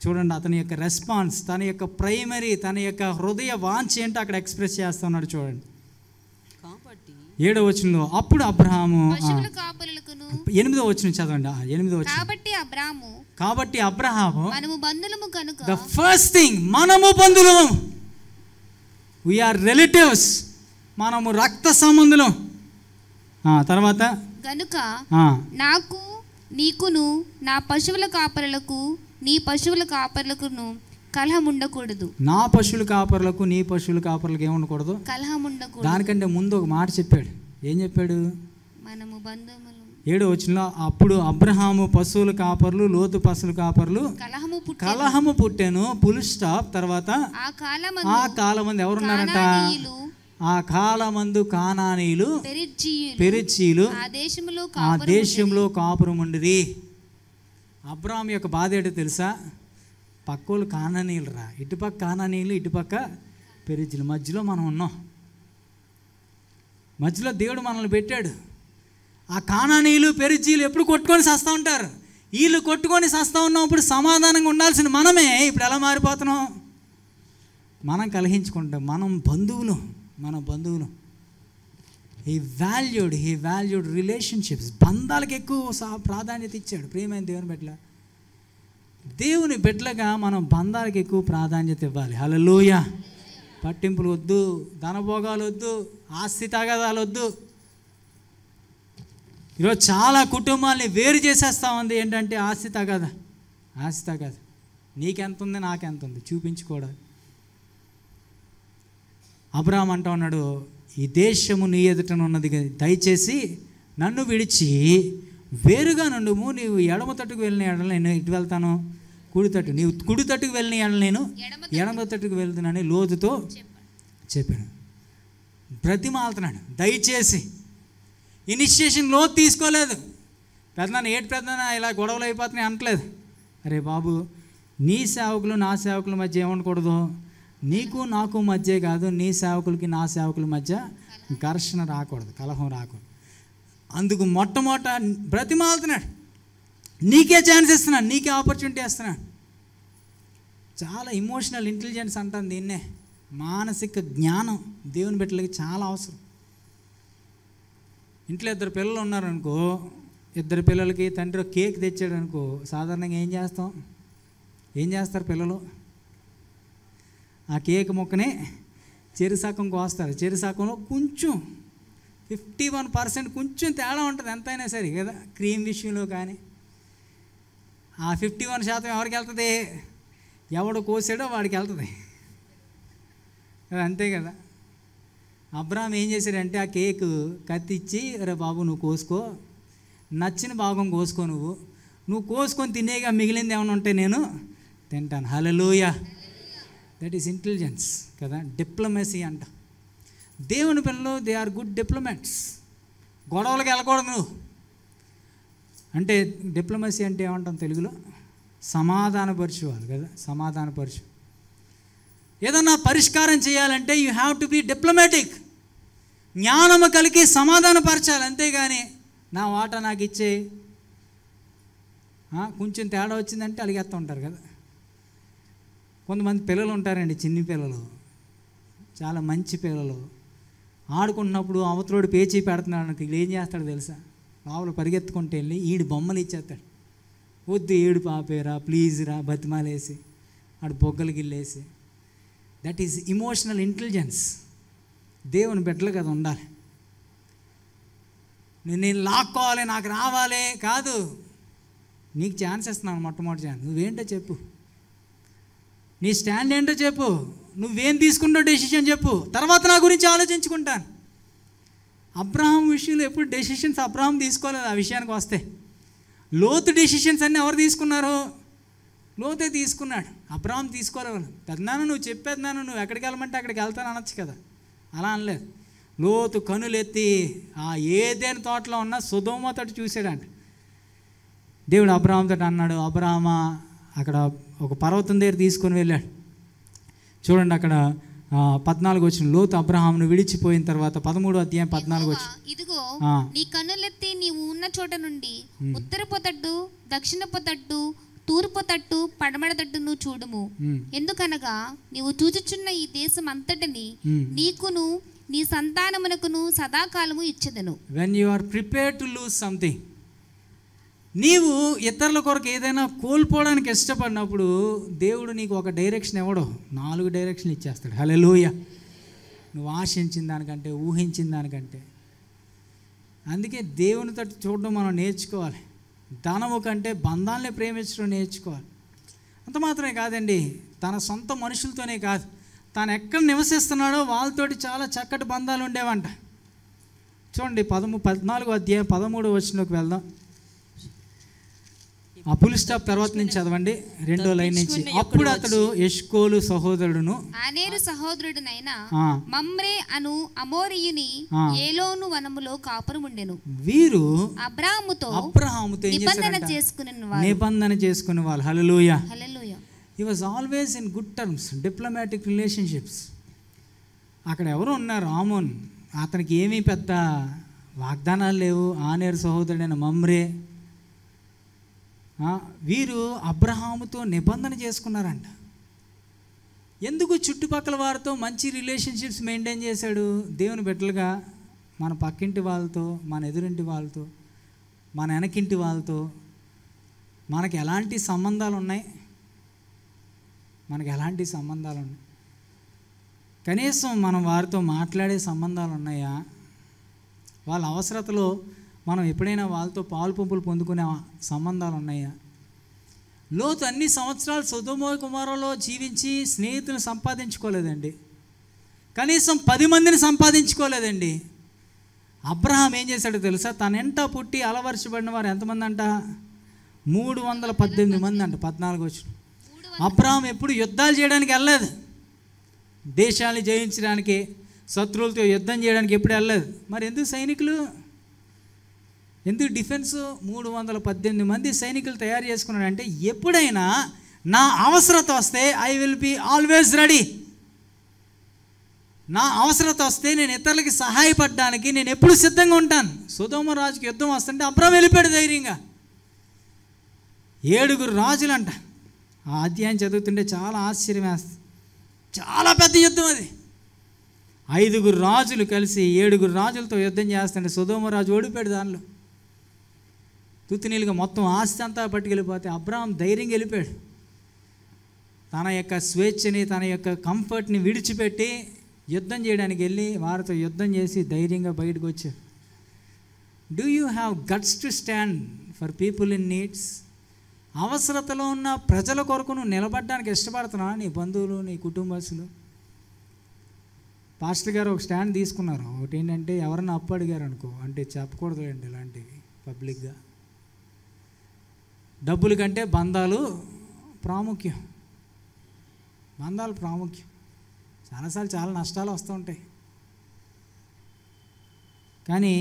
చూడండి, అతని యొక్క రెస్పాన్స్, తన యొక్క ప్రైమరీ, తన యొక్క హృదయ వాంఛ ఏంటో అక్కడ ఎక్స్ప్రెస్ చేస్తున్నాడు. చూడండి 7వ వచనంలో, అప్పుడు అబ్రహాము, 8వ వచనం చదవండి. 8వ వచనం, కాబట్టి అబ్రహాము, ద ఫస్ట్ థింగ్, మనము బంధువులం, వీఆర్ రిలేటివ్స్, మనము రక్త సంబంధులం. తర్వాత గనుక నాకు నీకును నా పశువుల కాపరులకు నీ పశువుల కాపరులకును కలహం ఉండకూడదు. నా పశువుల కాపరులకు నీ పశువుల కాపరులకు ఏముండకూడదు? కలహం ఉండకూడదు. దానికంటే ముందు ఒక మాట చెప్పాడు. ఏం చెప్పాడు? మనము బంధువులం. 7వ వచనంలో, అప్పుడు అబ్రహాము పశువుల కాపరులు, లోతు పశువుల కాపరులు కలహము పుట్టెను. Full stop. తర్వాత ఆ కాలమందు ఎవరున్నారంట? ఆ కాలమందు కానానీయులు, పెరిజ్జీయులు ఆ దేశంలో కాపురం ఉండిరి. అబ్రహాం యొక్క బాధ ఏంటో తెలుసా? పక్కోళ్ళు కానానీయులు రా, ఇటుపక్క కానానీయులు, ఇటుపక్క పెరిజ్జీయులు, మధ్యలో మనం ఉన్నాం. మధ్యలో దేవుడు మనల్ని పెట్టాడు. ఆ కానానీయులు, పెరిజ్జీయులు ఎప్పుడు కొట్టుకొని చేస్తూ ఉంటారు. వీళ్ళు కొట్టుకొని సస్తా ఉన్నప్పుడు సమాధానంగా ఉండాల్సిన మనమే ఇప్పుడు ఎలా మారిపోతున్నాం? మనం కలహించుకుంటాం. మన బంధువులు హీ వాల్యూడ్ రిలేషన్షిప్స్, బంధాలకు ఎక్కువ ప్రాధాన్యత ఇచ్చాడు. ప్రియమైన దేవుని బిడ్డల, దేవుని బిడ్డలుగా మనం బంధాలకు ఎక్కువ ప్రాధాన్యత ఇవ్వాలి. హల్లెలూయా. పట్టింపులు వద్దు, ధనభోగాలు వద్దు, ఆస్తి తగాదాలు వద్దు. ఈరోజు చాలా కుటుంబాల్ని వేరు చేసేస్తూ ఉంది ఏంటంటే ఆస్తి తగాదా. నీకెంత ఉంది, నాకెంత ఉంది చూపించుకోవడానికి. అబ్రాహాము అంటూ ఉన్నాడు, ఈ దేశము నీ ఎదుటనున్నది, దయచేసి నన్ను విడిచి వేరుగా నుండుము. నీవు ఎడమ తట్టుకు వెళ్ళిన ఎడల నేను ఇటు వెళ్తాను, కుడి తట్టు. నీవు కుడి తట్టుకు వెళ్ళిన ఎడల నేను ఎడమ తట్టుకు వెళ్తున్నానని లోతుతో చెప్పాను. బ్రతిమాలుతున్నాడు, దయచేసి. ఇనిషియేషన్ లోతు తీసుకోలేదు. పెద్దనాన్న ఇలా గొడవలు అయిపోతున్నాయి అనట్లేదు. అరే బాబు, నీ సేవకులు నా సేవకుల మధ్య ఏమనకూడదు, నీకు నాకు మధ్య కాదు, నీ సేవకులకి నా సేవకుల మధ్య ఘర్షణ రాకూడదు, కలహం రాకూడదు. అందుకు మొట్టమొదట బ్రతిమాలుతున్నాడు, నీకే ఛాన్స్ ఇస్తున్నాను, నీకే ఆపర్చునిటీ ఇస్తున్నాను. చాలా ఇమోషనల్ ఇంటెలిజెన్స్ అంటాను దీన్నే. మానసిక జ్ఞానం దేవుని బిడ్డలకి చాలా అవసరం. ఇంట్లో 2 పిల్లలు ఉన్నారనుకో, 2 పిల్లలకి తండ్రి కేక్ తెచ్చాడు అనుకో, సాధారణంగా ఏం చేస్తారు పిల్లలు? ఆ కేక్ ముక్కనే చెరుసకం కోస్తారు. చెరుసకంలో కొంచెం 51% కొంచెం తేడా ఉంటుంది ఎంతైనా సరే కదా, క్రీమ్ విషయంలో. కానీ ఆ 51% ఎవరికి వెళ్తుంది? ఎవడు కోసాడో వాడికి వెళ్తుంది, అంతే కదా. అబ్రాహాము ఏం చేశాడంటే ఆ కేక్ కత్తిచ్చి, అరే బాబు నువ్వు కోసుకో, నచ్చిన భాగం కోసుకో, నువ్వు కోసుకొని తినేగా, మిగిలింది ఏమైనా ఉంటే నేను తింటాను. హల్లెలూయా. దట్ ఈస్ ఇంటెలిజెన్స్ కదా, డిప్లొమసీ అంట. దేవుని పిల్లలు దే ఆర్ గుడ్ డిప్లొమాట్స్. గొడవలకు వెళ్ళకూడదు నువ్వు. అంటే డిప్లొమసీ అంటే ఏమంటాం తెలుగులో? సమాధానపరచుకోవాలి కదా, సమాధానపరచు. ఏదన్నా పరిష్కారం చేయాలంటే you have to be diplomatic. జ్ఞానము కలిగి సమాధానపరచాలి, అంతేగాని నా వాటా నాకు ఇచ్చే, కొంచెం తేడా వచ్చిందంటే అలిగేస్తూ ఉంటారు కదా. కొంతమంది పిల్లలు ఉంటారండి, చిన్ని పిల్లలు, చాలా మంచి పిల్లలు. ఆడుకుంటున్నప్పుడు అవతలోడు పేచీ పెడుతున్నాడు అనుకో, వీళ్ళు ఏం చేస్తాడు తెలుసా? లోపల పరిగెత్తుకుంటూ వెళ్ళి ఈడు బొమ్మలు ఇచ్చేస్తాడు. వద్దు, ఏడు పాపేరా, ప్లీజ్ రా, బతిమాలేసి ఆడు బొగ్గలు గిల్లేసి. That is emotional intelligence. దేవుని బిడ్డలు కదా ఉండాలి. నేను లాక్కోవాలి, నాకు రావాలి కాదు. నీకు ఛాన్స్ ఇస్తున్నాను, మొట్టమొదటి ఛాన్స్. నువ్వేంటో చెప్పు, నీ స్టాండ్ ఏంటో చెప్పు, నువ్వేం తీసుకుంటావు డెసిషన్ చెప్పు, తర్వాత నా గురించి ఆలోచించుకుంటాను. అబ్రహాం విషయంలో ఎప్పుడు డెసిషన్స్ అబ్రహాం తీసుకోలేదు. ఆ విషయానికి వస్తే లోతు డెసిషన్స్ అన్నీ ఎవరు తీసుకున్నారు? లోతే తీసుకున్నాడు, అబ్రహాం తీసుకోలేదు. పెద్దనాన్న నువ్వు చెప్పేదన్నాను, నువ్వు ఎక్కడికి వెళ్ళమంటే అక్కడికి వెళ్తాను అనొచ్చు కదా, అలా అనలేదు. లోతు కనులెత్తి ఆ ఏదైనా తోటలో ఉన్న సొదొమ తోట చూసాడంట. దేవుడు అబ్రహాంతో అన్నాడు, అబ్రహామా అక్కడ ఒక పర్వతం దగ్గర తీసుకొని వెళ్ళాడు. చూడండి అక్కడ 14 వచ్చిన, లోతు అబ్రహామును విడిచిపోయిన తర్వాత 13వ అధ్యాయం 14 వచ్చి, ఇదిగో నీ కన్నులెత్తి నీవు ఉన్న చోట నుండి ఉత్తరపు తట్టు, దక్షిణపు తట్టు, తూర్పు తట్టు, పడమర తట్టు నువ్వు చూడుము. ఎందుకనగా నీవు చూచుచున్న ఈ దేశం అంతటిని నీకును నీ సంతానమునకును సదాకాలము ఇచ్చెదను. When you are prepared to lose something, నీవు ఇతరుల కొరకు ఏదైనా కోల్పోవడానికి ఇష్టపడినప్పుడు దేవుడు నీకు ఒక డైరెక్షన్ ఇవ్వడు, 4 డైరెక్షన్లు ఇచ్చేస్తాడు. హల్లెలూయా. నువ్వు ఆశించిన దానికంటే, ఊహించిన దానికంటే. అందుకే దేవుని తట్టు చూడడం మనం నేర్చుకోవాలి. ధనము కంటే బంధాలనే ప్రేమించడం నేర్చుకోవాలి. అంత మాత్రమే కాదండి, తన సొంత మనుషులతోనే కాదు, తాను ఎక్కడ నివసిస్తున్నాడో వాళ్ళతోటి చాలా చక్కటి బంధాలు ఉండేవంట. చూడండి 14వ అధ్యాయం 13వ వచనంలోకి వెళ్దాం. ఆ ఫుల్ స్టాప్ తర్వాత నుంచి చదవండి, 2వ లైన్ నుంచి. అప్పుడు అతడు ఎష్కోలు సహోదరుడును అనేరు సహోదరుడునైన మమ్రే అను అమోరీయుని ఏలోను వనములో కాపురముండెను. వీరు అబ్రాహాముతో నిబంధన చేసుకునే వాళ్ళు. Hallelujah. Hallelujah. He was always in good terms, diplomatic relationships. అక్కడ ఎవరు ఉన్నారు? ఆమోన్. అతనికి ఏమీ పెద్ద వాగ్దానాలు లేవు. ఆనేరు సహోదరుడైన మమ్రే వీరు అబ్రహాముతో నిబంధన చేసుకున్నారంట. ఎందుకు చుట్టుపక్కల వారితో మంచి రిలేషన్షిప్స్ మెయింటైన్ చేశాడు? దేవుని బిడ్డలుగా మన పక్కింటి వాళ్ళతో, మన ఎదురింటి వాళ్ళతో, మన వెనకింటి వాళ్ళతో మనకి ఎలాంటి సంబంధాలు ఉన్నాయి? మనకి ఎలాంటి సంబంధాలు ఉన్నాయి? కనీసం మనం వారితో మాట్లాడే సంబంధాలు ఉన్నాయా? వాళ్ళ అవసరతలో మనం ఎప్పుడైనా వాళ్ళతో పాలు పంపులు పొందుకునే సంబంధాలు ఉన్నాయా? లోతు అన్ని సంవత్సరాలు సొదొమ కుమారులో జీవించి స్నేహితులను సంపాదించుకోలేదండి. కనీసం 10 మందిని సంపాదించుకోలేదండి. అబ్రహాం ఏం చేశాడో తెలుసా? తన ఎంట పుట్టి అలవర్చబడిన వారు ఎంతమంది అంట? 318 మంది అంట. 14 వచ్చిన. అబ్రహాం ఎప్పుడు యుద్ధాలు చేయడానికి వెళ్ళలేదు, దేశాన్ని జయించడానికి, శత్రువులతో యుద్ధం చేయడానికి ఎప్పుడు వెళ్ళలేదు. మరి ఎందుకు సైనికులు, ఎందుకు డిఫెన్స్? 318 మంది సైనికులు తయారు చేసుకున్నాడంటే ఎప్పుడైనా నా అవసరత వస్తే I will be always ready. నా అవసరత వస్తే నేను ఇతరులకి సహాయపడడానికి నేను ఎప్పుడు సిద్ధంగా ఉంటాను. సొదొమ రాజుకి యుద్ధం వస్తుంటే అబ్రహాం వెళ్ళిపోయాడు ధైర్యంగా. 7 రాజులంట. ఆ అధ్యాయం చదువుతుంటే చాలా ఆశ్చర్యం వేస్తుంది. చాలా పెద్ద యుద్ధం అది. 5 రాజులు కలిసి 7 రాజులతో యుద్ధం చేస్తుంటే సొదొమ రాజు ఓడిపోయాడు. దానిలో తుత్తినీలుగా మొత్తం ఆస్తి అంతా పట్టుకెళ్ళిపోతే అబ్రహాం ధైర్యంగా వెళ్ళిపోయాడు. తన యొక్క స్వేచ్ఛని, తన యొక్క కంఫర్ట్ని విడిచిపెట్టి యుద్ధం చేయడానికి వెళ్ళి వారితో యుద్ధం చేసి ధైర్యంగా బయటకు వచ్చాడు. Do you have guts to stand for people in needs? అవసరతలో ఉన్న ప్రజల కొరకు నువ్వు నిలబడడానికి ఇష్టపడుతున్నా? నీ బంధువులు, నీ కుటుంబస్తులు. పాస్టర్ గారు ఒక స్టాండ్ తీసుకున్నారు. ఒకటి ఏంటంటే, ఎవరన్నా అప్పు అడిగారు అనుకో, అంటే చెప్పకూడదు అండి ఇలాంటివి పబ్లిక్గా. డబ్బుల కంటే బంధాలు ప్రాముఖ్యం. బంధాలు ప్రాముఖ్యం. చాలాసార్లు చాలా నష్టాలు వస్తూ ఉంటాయి, కానీ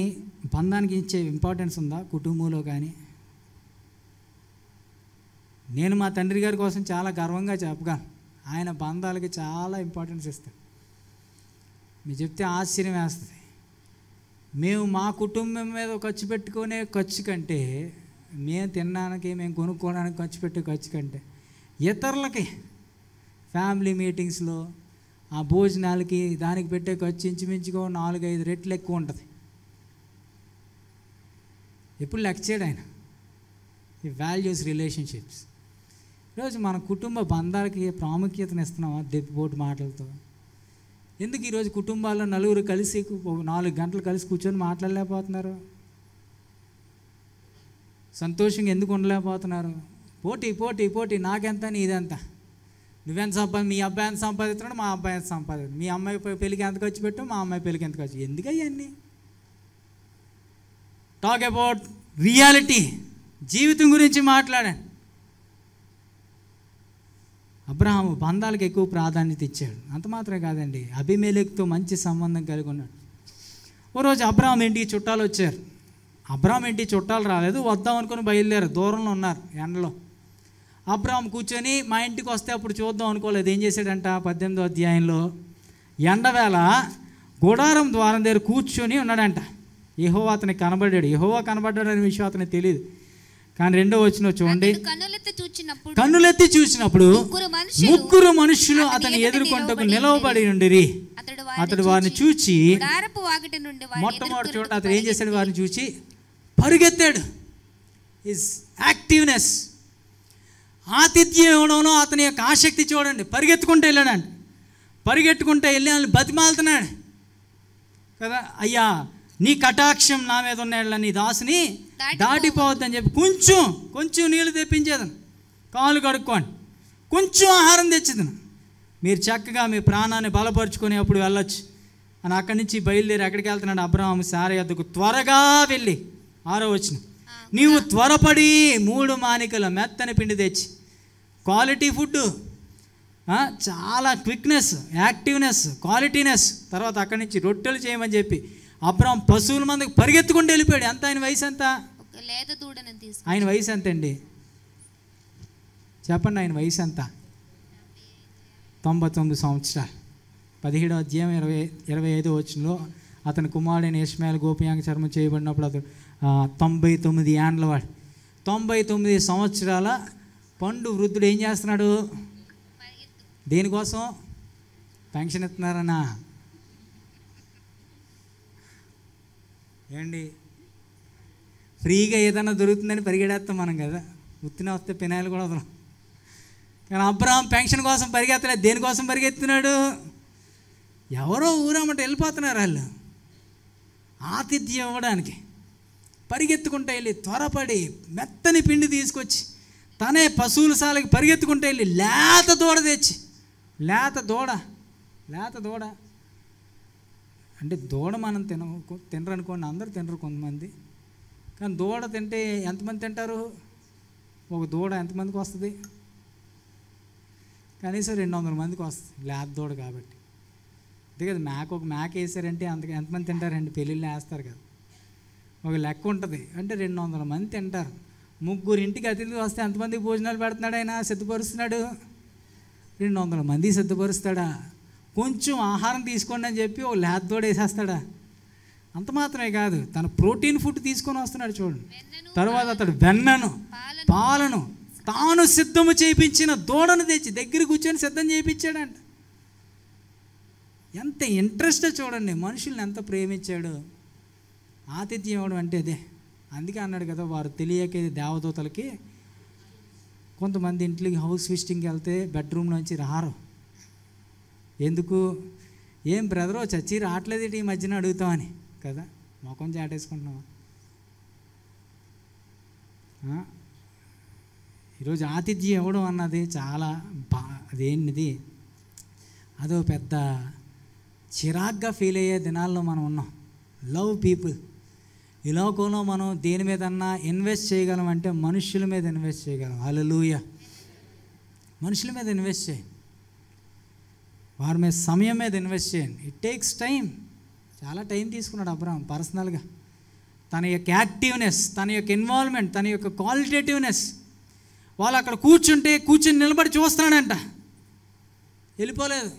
బంధానికి ఇచ్చే ఇంపార్టెన్స్ ఉందా కుటుంబంలో? కానీ నేను మా తండ్రి గారి కోసం చాలా గర్వంగా చెప్పగలను. ఆయన బంధాలకి చాలా ఇంపార్టెన్స్ ఇస్తాడు. మీరు చెప్తే ఆశ్చర్యం వేస్తుంది. మేము మా కుటుంబం మీద ఖర్చు పెట్టుకునే ఖర్చు కంటే, మేము తినడానికి, మేము కొనుక్కోవడానికి ఖర్చు పెట్టే ఖర్చు కంటే, ఇతరులకి ఫ్యామిలీ మీటింగ్స్లో ఆ భోజనాలకి దానికి పెట్టే ఖర్చు ఇంచుమించుగా 4-5 రెట్లు ఎక్కువ ఉంటుంది. ఎప్పుడు లెక్క చేయడు ఆయన. ఈ వాల్యూస్ రిలేషన్షిప్స్. ఈరోజు మన కుటుంబ బంధాలకి ప్రాముఖ్యతను ఇస్తున్నావా దెబ్బపోటు మాటలతో? ఎందుకు ఈరోజు కుటుంబాల్లో నలుగురు కలిసి 4 గంటలు కలిసి కూర్చొని మాట్లాడలేకపోతున్నారు? సంతోషంగా ఎందుకు ఉండలేకపోతున్నారు? పోటీ పోటీ పోటీ, నాకెంత నీదెంత, నువ్వెంత మీ అబ్బాయి ఎంత సంపాదిస్తున్నాడు, మా అబ్బాయి ఎంత సంపాదిస్తున్నాడు, మీ అమ్మాయి పెళ్ళికి ఎంత ఖర్చు పెట్టావు, మా అమ్మాయి పెళ్ళికి ఎంత ఖర్చు. ఎందుకు అవన్నీ? Talk about reality. జీవితం గురించి మాట్లాడండి. అబ్రహాము బంధాలకు ఎక్కువ ప్రాధాన్యత ఇచ్చాడు. అంత మాత్రమే కాదండి, అబీమెలెకుతో మంచి సంబంధం కలిగి ఉన్నాడు. ఓ రోజు అబ్రహాం ఇంటికి చుట్టాలు వచ్చారు. అబ్రహాం ఇంటికి చుట్టాలు రాలేదు, వద్దాం అనుకుని బయలుదేరారు. దూరంలో ఉన్నారు ఎండలో. అబ్రహాం కూర్చొని మా ఇంటికి వస్తే అప్పుడు చూద్దాం అనుకోలేదు. ఏం చేశాడంట? 18వ అధ్యాయంలో ఎండవేళ గుడారం ద్వారం దగ్గర కూర్చొని ఉన్నాడంట. యెహోవా అతనికి కనబడ్డాడు. యెహోవా కనబడ్డాడు అనే విషయం అతనికి తెలియదు. కానీ 2వ వచనం చూడండి. కన్నులెత్తి చూసినప్పుడు 3 మనుషులు అతని ఎదుర్కొంటకు నిలవబడి ఉండిరి. అతడు వారిని చూచి, మొట్టమొదటి చోట అతడు ఏం చేశాడు? వారిని చూచి పరిగెత్తాడు. హిస్ యాక్టివ్నెస్, ఆతిథ్యం ఇవ్వడంలో అతని యొక్క ఆసక్తి చూడండి. పరిగెత్తుకుంటూ వెళ్ళాడండి. పరిగెట్టుకుంటూ వెళ్ళి వాళ్ళని బతిమాలుతున్నాడు కదా. అయ్యా, నీ కటాక్షం నా మీద ఉన్నాడు, నీ దాసుని దాటిపోవద్దని చెప్పి కొంచెం నీళ్ళు తెప్పించేదను, కాలు కడుక్కోండి, కొంచెం ఆహారం తెచ్చేదను, మీరు చక్కగా మీ ప్రాణాన్ని బలపరుచుకొని అప్పుడు వెళ్ళొచ్చు అని అక్కడి నుంచి బయలుదేరి ఎక్కడికి వెళ్తున్నాడు? అబ్రహాం సారా యొద్దకు త్వరగా వెళ్ళి, 6వ వచనం, నీవు త్వరపడి 3 మానికల మెత్తని పిండి తెచ్చి, క్వాలిటీ ఫుడ్, చాలా క్విక్నెస్, యాక్టివ్నెస్, క్వాలిటీనెస్. తర్వాత అక్కడి నుంచి రొట్టెలు చేయమని చెప్పి అబ్రహాం పశువుల మందికి పరిగెత్తుకుంటూ వెళ్ళిపోయాడు. ఎంత ఆయన వయసు ఎంత? ఆయన వయసు ఎంత అండి? చెప్పండి, ఆయన వయసు ఎంత? 99 సంవత్సరాలు. 17వ అధ్యాయం 25వ వచనంలో అతని కుమారుడైన ఇష్మాయేలు గోపియాంగ చర్మం చేయబడినప్పుడు అతడు 99 ఏండ్ల వాడు. 99 సంవత్సరాల పండు వృద్ధుడు ఏం చేస్తున్నాడు? దేనికోసం? పెన్షన్ ఇస్తున్నారన్నా? ఏండి, ఫ్రీగా ఏదైనా దొరుకుతుందని పరిగెడేస్తాం మనం కదా, ఉత్తిన వస్తే పినాయిలు కూడా వదలం. కానీ అబ్రహాం పెన్షన్ కోసం పరిగెత్తలేదు. దేనికోసం పరిగెత్తున్నాడు? ఎవరో ఊరమ్మట వెళ్ళిపోతున్నారు వాళ్ళు, ఆతిథ్యం ఇవ్వడానికి పరిగెత్తుకుంటూ వెళ్ళి త్వరపడి మెత్తని పిండి తీసుకొచ్చి తనే పశువుల సాలకి పరిగెత్తుకుంటూ వెళ్ళి లేత దూడ తెచ్చి, లేత దూడ అంటే దూడ మనం తినరు అనుకోండి, అందరూ తినరు కొంతమంది. కానీ దూడ తింటే ఎంతమంది తింటారు? ఒక దూడ ఎంతమందికి వస్తుంది? కనీసం 200 మందికి వస్తుంది, లేత దూడ కాబట్టి. అంతే కదా, ఒక మేక వేసారంటే ఎంతమంది తింటారండి? పెళ్ళిళ్ళు వేస్తారు కదా, ఒక లెక్క ఉంటుంది. అంటే 200 మంది తింటారు. 3 ఇంటికి అతిథి వస్తే ఎంతమందికి భోజనాలు పెడుతున్నాడు ఆయన? సిద్ధపరుస్తున్నాడు. 200 మంది సిద్ధపరుస్తాడా? కొంచెం ఆహారం తీసుకోండి అని చెప్పి ఒక లేత దూడ వేసేస్తాడా? అంత మాత్రమే కాదు, తన ప్రోటీన్ ఫుడ్ తీసుకొని వస్తున్నాడు చూడండి. తర్వాత అతడు వెన్నను పాలను తాను సిద్ధము చేయించిన దూడను తెచ్చి దగ్గర కూర్చొని సిద్ధం చేయించాడంట. ఎంత ఇంట్రెస్ట్ చూడండి, మనుషుల్ని ఎంత ప్రేమించాడు. ఆతిథ్యం ఇవ్వడం అంటే అదే. అందుకే అన్నాడు కదా, వారు తెలియకే దేవదూతలకి కొంతమంది ఇంట్లోకి హౌస్ విజిటింగ్కి వెళ్తే బెడ్రూమ్లోంచి రారు. ఎందుకు? ఏం బ్రదరో చచ్చి రావట్లేదు ఈ మధ్యన అడుగుతామని కదా, మొఖం చాటేసుకుంటున్నావా? ఈరోజు ఆతిథ్యం ఇవ్వడం అన్నది చాలా అదేంటిది, అదో పెద్ద చిరాగ్గా ఫీల్ అయ్యే దినాల్లో మనం ఉన్నాం. Love people. ఈ లోకంలో మనం దేని మీదన్నా ఇన్వెస్ట్ చేయగలం అంటే మనుషుల మీద ఇన్వెస్ట్ చేయగలం. హల్లెలూయా. మనుషుల మీద ఇన్వెస్ట్ చేయండి, వారి మీద సమయం మీద ఇన్వెస్ట్ చేయండి. It takes time. చాలా టైం తీసుకున్నాడు అబ్రహాం పర్సనల్గా. తన యొక్క యాక్టివ్నెస్, తన యొక్క ఇన్వాల్వ్మెంట్, తన యొక్క క్వాలిటేటివ్నెస్. వాళ్ళు అక్కడ కూర్చుని నిలబడి చూస్తున్నాడంట, వెళ్ళిపోలేదు.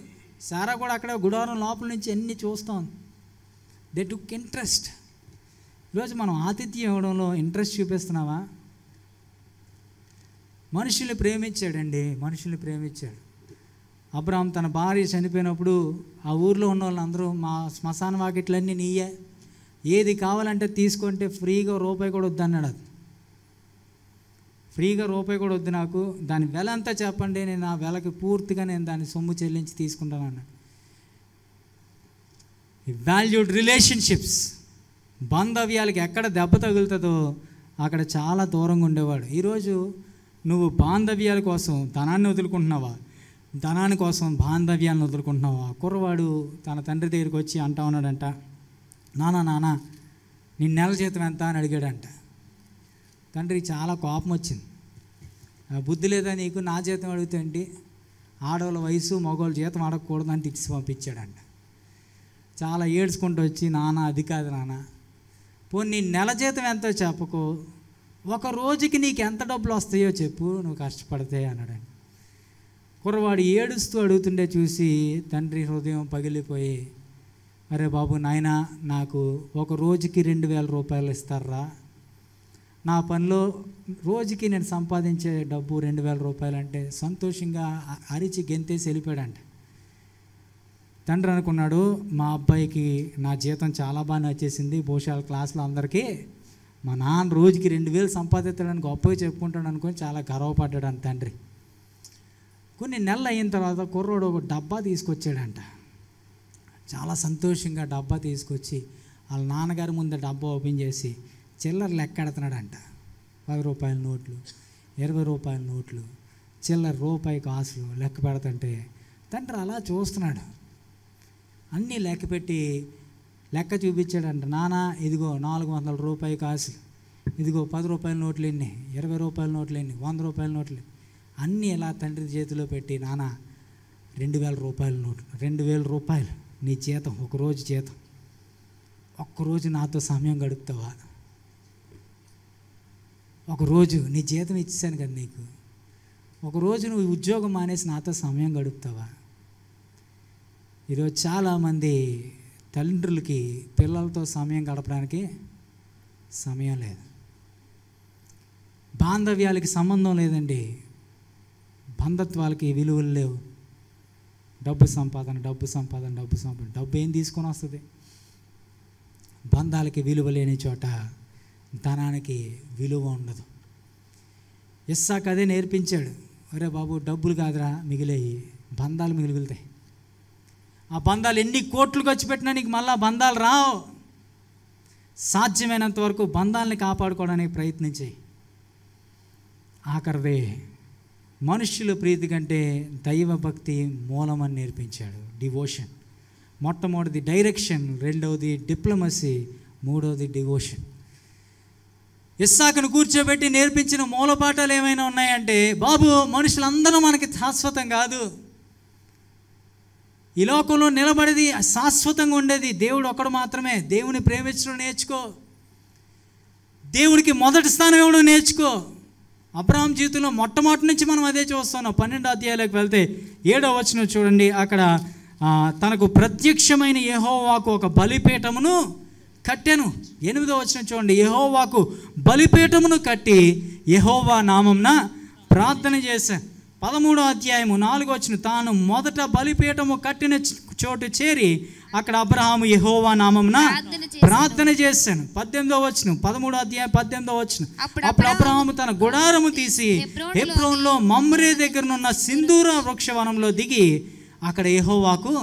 సారా కూడా అక్కడ గుడారం లోపల నుంచి అన్నీ చూస్తాం. They took interest. ఈరోజు మనం ఆతిథ్యం ఇవ్వడంలో ఇంట్రెస్ట్ చూపిస్తున్నావా? మనుషుల్ని ప్రేమించాడండి, మనుషుల్ని ప్రేమించాడు. అబ్రహాం తన భార్య చనిపోయినప్పుడు ఆ ఊర్లో ఉన్న వాళ్ళందరూ, మా శ్మశాన వాకిట్లన్నీ నీయే, ఏది కావాలంటే తీసుకుంటే ఫ్రీగా రూపాయి కూడా వద్దన్నాడు. అది ఫ్రీగా రూపాయి కూడా వద్దు నాకు, దాని వెల అంతా చెప్పండి, నేను ఆ వెలకి పూర్తిగా నేను దాన్ని సొమ్ము చెల్లించి తీసుకుంటాను అన్నాడు. వాల్యూడ్ రిలేషన్షిప్స్, బాంధవ్యాలకి ఎక్కడ దెబ్బ తగులుతుందో అక్కడ చాలా దూరంగా ఉండేవాడు. ఈరోజు నువ్వు బాంధవ్యాల కోసం ధనాన్ని వదులుకుంటున్నావా? ధనాన్ని కోసం బాంధవ్యాలను వదులుకుంటున్నావా? కుర్రవాడు తన తండ్రి దగ్గరికి వచ్చి అంటా ఉన్నాడంట, నానా నీ నెల జీతం ఎంత అని అడిగాడంట. తండ్రికి చాలా కోపం వచ్చింది. బుద్ధి లేదా నీకు, నా జీతం అడుగుతేంటి, ఆడవాళ్ళ వయసు మగవాళ్ళ జీతం అడగకూడదు అని తిట్టి పంపించాడంట. చాలా ఏడ్చుకుంటూ వచ్చి, నాన్న అది కాదు నాన్న, పోనీ నీ నెల జీతం ఎంతో చెప్పకు, ఒక రోజుకి నీకు ఎంత డబ్బులు వస్తాయో చెప్పు, నువ్వు కష్టపడితే అన్నాడండి. కుర్రవాడు ఏడుస్తూ అడుగుతుండే చూసి తండ్రి హృదయం పగిలిపోయి, అరే బాబు నాయన, నాకు ఒక రోజుకి 2000 రూపాయలు ఇస్తారా? నా పనిలో రోజుకి నేను సంపాదించే డబ్బు 2000 రూపాయలు అంటే సంతోషంగా అరిచి గెంతేసి వెళ్ళిపోయాడంట. తండ్రి అనుకున్నాడు, మా అబ్బాయికి నా జీతం చాలా బాగా వచ్చేసింది, భూషాల క్లాసులో అందరికీ మా నాన్న రోజుకి 2000 సంపాదిస్తాడని గొప్పగా చెప్పుకుంటాడు అనుకొని చాలా గర్వపడ్డాడు అని తండ్రి. కొన్ని నెలలు అయిన తర్వాత కుర్రోడు ఒక డబ్బా తీసుకొచ్చాడంట. చాలా సంతోషంగా డబ్బా తీసుకొచ్చి వాళ్ళ నాన్నగారి ముందు డబ్బా ఓపెన్ చేసి చిల్లర లెక్కెడుతున్నాడంట. 10 రూపాయల నోట్లు, 20 రూపాయల నోట్లు, చిల్లర రూపాయి కాసులు లెక్క పెడుతుంటే తండ్రి అలా చూస్తున్నాడు. అన్నీ లెక్క పెట్టి లెక్క చూపించాడంట. నాన్న ఇదిగో 400 రూపాయి కాసులు, ఇదిగో 10 రూపాయల నోట్లు ఎన్ని, 20 రూపాయల నోట్లు ఎన్ని, 100 రూపాయల నోట్లు అన్నీ ఇలా తండ్రి చేతిలో పెట్టి, నాన్న 2000 రూపాయల నోట్లు, 2000 రూపాయలు నీ జీతం, ఒకరోజు జీతం, ఒక్కరోజు నాతో సమయం గడుపుతావా? ఒకరోజు నీ జీతం ఇచ్చేసాను కదా నీకు, ఒకరోజు నువ్వు ఉద్యోగం మానేసి నాతో సమయం గడుపుతావా? ఈరోజు చాలామంది తల్లిదండ్రులకి పిల్లలతో సమయం గడపడానికి సమయం లేదు. బాంధవ్యాలకి సంబంధం లేదండి, బంధత్వాలకి విలువలు లేవు. డబ్బు సంపాదన, డబ్బు సంపాదన, డబ్బు సంపాదన. డబ్బు ఏం తీసుకొని వస్తుంది? బంధాలకి విలువ లేని చోట ధనానికి విలువ ఉండదు. ఇస్సాకు అదే నేర్పించాడు. అరే బాబు, డబ్బులు కాదురా మిగిలేయి, బంధాలు మిగులుతాయి. ఆ బంధాలు ఎన్ని కోట్లు ఖర్చు పెట్టినా నీకు మళ్ళా బంధాలు రావు. సాధ్యమైనంత వరకు బంధాలని కాపాడుకోవడానికి ప్రయత్నించి, ఆఖరిదే మనుష్యుల ప్రీతి కంటే దైవభక్తి మూలమని నేర్పించాడు. డివోషన్. మొట్టమొదటిది డైరెక్షన్, రెండవది డిప్లొమసీ, మూడవది డివోషన్. ఇస్సాకును కూర్చోబెట్టి నేర్పించిన మూలపాఠాలు ఏమైనా ఉన్నాయంటే, బాబు మనుషులందరూ మనకి శాశ్వతం కాదు, ఈ లోకంలో నిలబడేది శాశ్వతంగా ఉండేది దేవుడు ఒక్కడు మాత్రమే. దేవుని ప్రేమించడం నేర్చుకో, దేవుడికి మొదటి స్థానం ఇవ్వడం నేర్చుకో. అబ్రహాం జీవితంలో మొట్టమొదటి నుంచి మనం అదే చూస్తున్నాం. 12వ అధ్యాయాలకు వెళ్తే 7వ వచనం చూడండి. అక్కడ తనకు ప్రత్యక్షమైన యెహోవాకు ఒక బలిపీఠమును కట్టెను. 8వ వచనం చూడండి. యెహోవాకు బలిపీఠమును కట్టి యెహోవా నామంన ప్రార్థన చేశాను. 13వ అధ్యాయము 4వ వచనం, తాను మొదట బలిపీఠము కట్టిన చోటు చేరి అక్కడ అబ్రహాము యెహోవా నామంన ప్రార్థన చేశాను. 18వ వచనం, 13వ అధ్యాయం 18వ వచనం, అప్పుడు అబ్రహాము తన గుడారము తీసి హెబ్రోన్లో మమ్రే దగ్గరనున్న సింధూర వృక్షవనంలో దిగి అక్కడ యెహోవాకు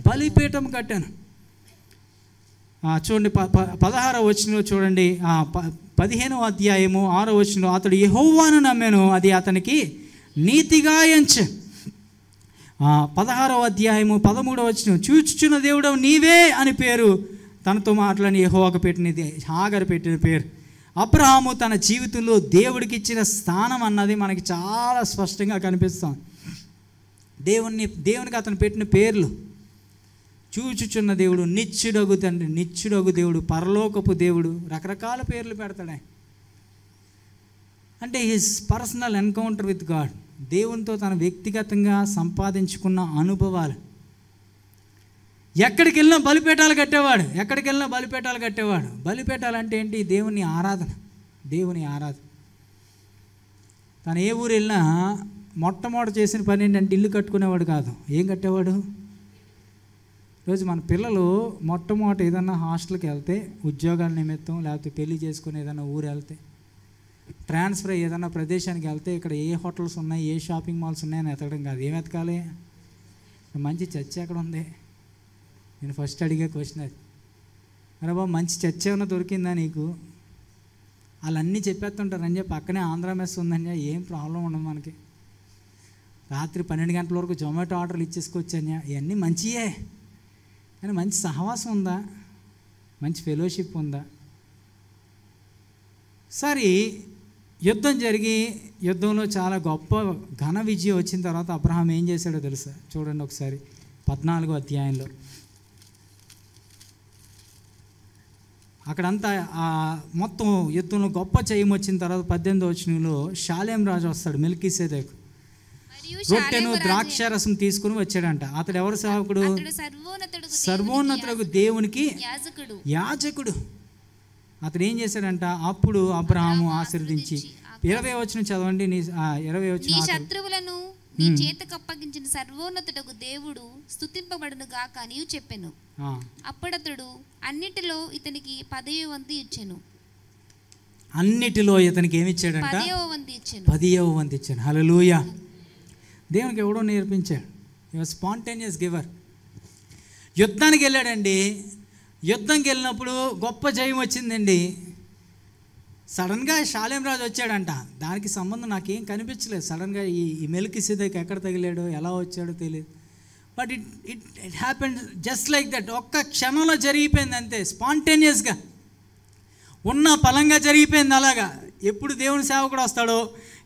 బలిపీఠము కట్టాను. చూడండి 16వ వచనంలో చూడండి. 15వ అధ్యాయము 6వ వచనంలో, అతడు యెహోవాను నమ్మాను, అది అతనికి నీతిగా ఎంచెను. 16వ అధ్యాయము 13వ వచనం, చూచుచున్న దేవుడు నీవే అని పేరు తనతో మాట్లాడి యెహోవాకు పెట్టినది హాగరు పెట్టిన పేరు. అబ్రహాము తన జీవితంలో దేవుడికి ఇచ్చిన స్థానం అన్నది మనకి చాలా స్పష్టంగా కనిపిస్తాం. దేవునికి అతను పెట్టిన పేర్లు, చూచుచున్న దేవుడు, నిత్యుడగు తండ్రి, నిత్యుడగు దేవుడు, పరలోకపు దేవుడు, రకరకాల పేర్లు పెడతాడే. అంటే his personal encounter with God, దేవునితో తన వ్యక్తిగతంగా సంపాదించుకున్న అనుభవాలు. ఎక్కడికి వెళ్ళినా బలిపీఠాలు కట్టేవాడు, ఎక్కడికి వెళ్ళినా బలిపీఠాలు కట్టేవాడు. బలిపీఠాలు అంటే ఏంటి? దేవుని ఆరాధన, దేవుని ఆరాధన. తను ఏ ఊరు వెళ్ళినా మొట్టమొదటి చేసిన పని ఏంటంటే ఇల్లు కట్టుకునేవాడు కాదు. ఏం కట్టేవాడు? ఈరోజు మన పిల్లలు మొట్టమొదటి ఏదన్నా హాస్టల్కి వెళ్తే, ఉద్యోగాల నిమిత్తం లేకపోతే పెళ్లి చేసుకుని ఏదైనా ఊరు వెళ్తే, ట్రాన్స్ఫర్ ఏదైనా ప్రదేశానికి వెళ్తే, ఇక్కడ ఏ హోటల్స్ ఉన్నాయి, ఏ షాపింగ్ మాల్స్ ఉన్నాయని ఎతకడం కాదు. ఏం ఎతకాలి? మంచి చర్చ్ ఎక్కడ ఉంది? నేను ఫస్ట్ అడిగే క్వశ్చన్ అది. అరే బాబు, మంచి చర్చ్ ఏమైనా దొరికిందా నీకు? వాళ్ళన్నీ చెప్పేస్తుంటారు అని చెప్పి పక్కనే ఆంధ్ర మెస్ ఉందని ఏం ప్రాబ్లం ఉండదు మనకి. రాత్రి 12 గంటల వరకు జొమాటో ఆర్డర్లు ఇచ్చేసుకొచ్చా, ఇవన్నీ మంచియే. కానీ మంచి సహవాసం ఉందా? మంచి ఫెలోషిప్ ఉందా? సరే, యుద్ధం జరిగి యుద్ధంలో చాలా గొప్ప ఘన విజయం వచ్చిన తర్వాత అబ్రహాం ఏం చేశాడో తెలుసా? చూడండి ఒకసారి 14వ అధ్యాయంలో. అక్కడంతా మొత్తం యుద్ధంలో గొప్ప జయం వచ్చిన తర్వాత 18వ వచనంలో షాలేం రాజు వస్తాడు, మెల్కీసెదెకు. రొట్టెను ద్రాక్ష రసం తీసుకుని వచ్చాడంట. అతడు ఎవరు సేవకుడు? సర్వోన్నతుడు దేవునికి యాజకుడు. అతడు ఏం చేశాడంట? అప్పుడు అబ్రహాము ఆశీర్వదించి 20వ వచనం చదవండి. 20వ వచనం, శత్రువులను నీ చేతకు అప్పగించిన సర్వోన్నతుడకు దేవుడు స్తుతింపబడును గాక నీవు చెప్పెను. అప్పుడతడు అన్నిటిలో ఇతనికి 10వ వంతు ఇచ్చెను. అన్నిటిలో ఇతనికి ఏమి ఇచ్చాడంట? 10వ వంతు ఇచ్చెను. 10వ వంతు ఇచ్చాను. హల్లెలూయా. దేవునికి ఎవడో నేర్పించాడు. Spontaneous giver. యుద్ధానికి వెళ్ళాడండి. యుద్ధంకి వెళ్ళినప్పుడు గొప్ప జయం వచ్చిందండి. సడన్గా షాలేం రాజు వచ్చాడంట. దానికి సంబంధం నాకేం కనిపించలేదు. సడన్గా ఈ మెల్కీసెదెకు ఎక్కడ తగిలాడో, ఎలా వచ్చాడో తెలియదు. But it happened just like that. ఒక్క క్షణంలో జరిగిపోయింది అంతే, స్పాంటేనియస్గా ఉన్న పలంగా జరిగిపోయింది. అలాగా ఎప్పుడు దేవుని సేవకుడు వస్తాడో,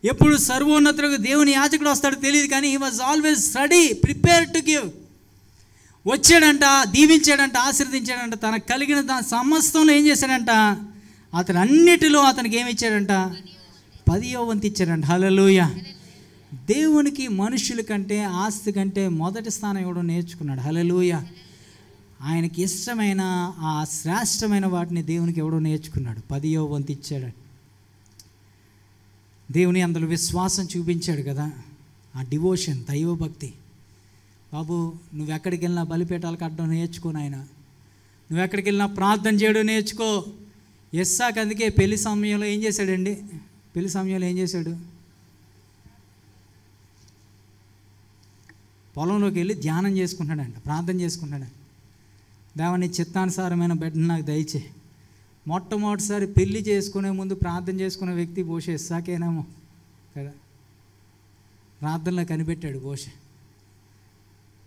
ఎప్పుడు సర్వోన్నతుడు దేవుని యాజకుడు వస్తాడో తెలియదు, కానీ he was always ready, prepare to give. వచ్చాడంట, దీవించాడంట, ఆశీర్వదించాడంట. తనకు కలిగిన దాని సమస్తంలో ఏం చేశాడంట? అతను అన్నిటిలో అతనికి ఏమి ఇచ్చాడంట? 10వ వంతు ఇచ్చాడంట. హల్లెలూయా. దేవునికి మనుషుల కంటే, ఆస్తి కంటే మొదటి స్థానం ఇవ్వడం నేర్చుకున్నాడు. హల్లెలూయా. ఆయనకి ఇష్టమైన ఆ శ్రేష్టమైన వాటిని దేవునికి ఇవ్వడం నేర్చుకున్నాడు. 10వ వంతు ఇచ్చాడు. దేవుని అందులో విశ్వాసం చూపించాడు కదా, ఆ డివోషన్, దైవభక్తి. బాబు నువ్వు ఎక్కడికి వెళ్ళినా బలిపీఠాలు కట్టడం నేర్చుకో నాయన, నువ్వు ఎక్కడికి వెళ్ళినా ప్రార్థన చేయడం నేర్చుకో. ఇస్సాకు అందుకే పెళ్లి సమయంలో ఏం చేశాడండి? పెళ్లి సమయంలో ఏం చేశాడు? పొలంలోకి వెళ్ళి ధ్యానం చేసుకుంటాడంట, ప్రార్థన చేసుకుంటాడంట. దేవా నీ చిత్తానుసారమైన బిడ్డను నాకు దయచే. మొట్టమొదటిసారి పెళ్లి చేసుకునే ముందు ప్రార్థన చేసుకునే వ్యక్తి మోషే. ఇస్సాకేనేమో కదా, ప్రార్థనలో కనిపెట్టాడు మోషే.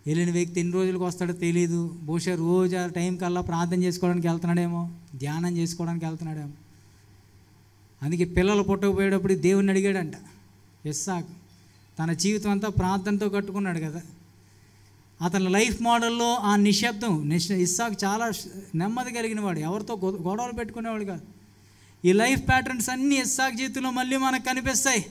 వెళ్ళిన వ్యక్తి ఎన్ని రోజులకు వస్తాడో తెలియదు. మోషే రోజు ఆ టైం కల్లా ప్రార్థన చేసుకోవడానికి వెళ్తున్నాడేమో, ధ్యానం చేసుకోవడానికి వెళ్తున్నాడేమో. అందుకే పిల్లలు పుట్టకపోయేటప్పుడు దేవుణ్ణి అడిగాడంట ఇస్సాకు. తన జీవితం అంతా ప్రార్థనతో కట్టుకున్నాడు కదా. అతని లైఫ్ మోడల్లో ఆ నిశ్శబ్దం. ఇస్సాకు చాలా నెమ్మది కలిగిన వాడు, ఎవరితో గొడవలు పెట్టుకునేవాడు కాదు. ఈ లైఫ్ ప్యాటర్న్స్ అన్నీ ఇస్సాకు జీవితంలో మళ్ళీ మనకు కనిపిస్తాయి.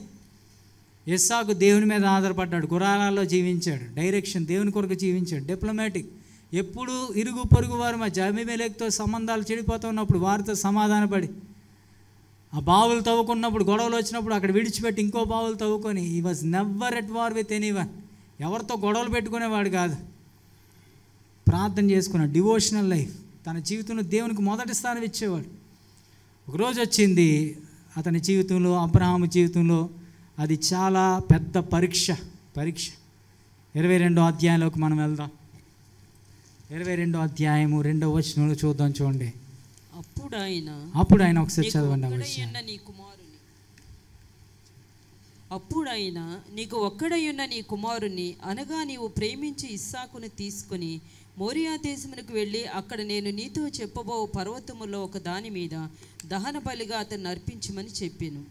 ఇస్సాకు దేవుని మీద ఆధారపడ్డాడు, గురాలలో జీవించాడు, డైరెక్షన్ దేవుని కొరకు జీవించాడు, డిప్లొమాటిక్. ఎప్పుడు ఇరుగు పొరుగు వారు మా అబీమెలెకుతో సంబంధాలు చెడిపోతున్నప్పుడు వారితో సమాధానపడి, ఆ బావులు తవ్వుకున్నప్పుడు గొడవలు వచ్చినప్పుడు అక్కడ విడిచిపెట్టి ఇంకో బావులు తవ్వుకొని, ఈ was never at war with anyone. ఎవరితో గొడవలు పెట్టుకునేవాడు కాదు, ప్రార్థన చేసుకున్నాడు. డివోషనల్ లైఫ్, తన జీవితంలో దేవునికి మొదటి స్థానం ఇచ్చేవాడు. ఒకరోజు వచ్చింది అతని జీవితంలో, అబ్రహాము జీవితంలో అది చాలా పెద్ద పరీక్ష. 22వ అధ్యాయంలోకి మనం వెళ్దాం. 22వ అధ్యాయము 2వ వచనంలో చూద్దాం. చూడండి. అప్పుడు ఆయన ఒకసారి చదవండి. అప్పుడైనా నీకు ఒక్కడైయున్న నీ కుమారుని అనగా నీవు ప్రేమించి ఇస్సాకును తీసుకుని మోరియా దేశమునకు వెళ్ళి అక్కడ నేను నీతో చెప్పబో పర్వతములో ఒక దాని మీద దహన బలిగా అతన్ని అర్పించమని చెప్పాను.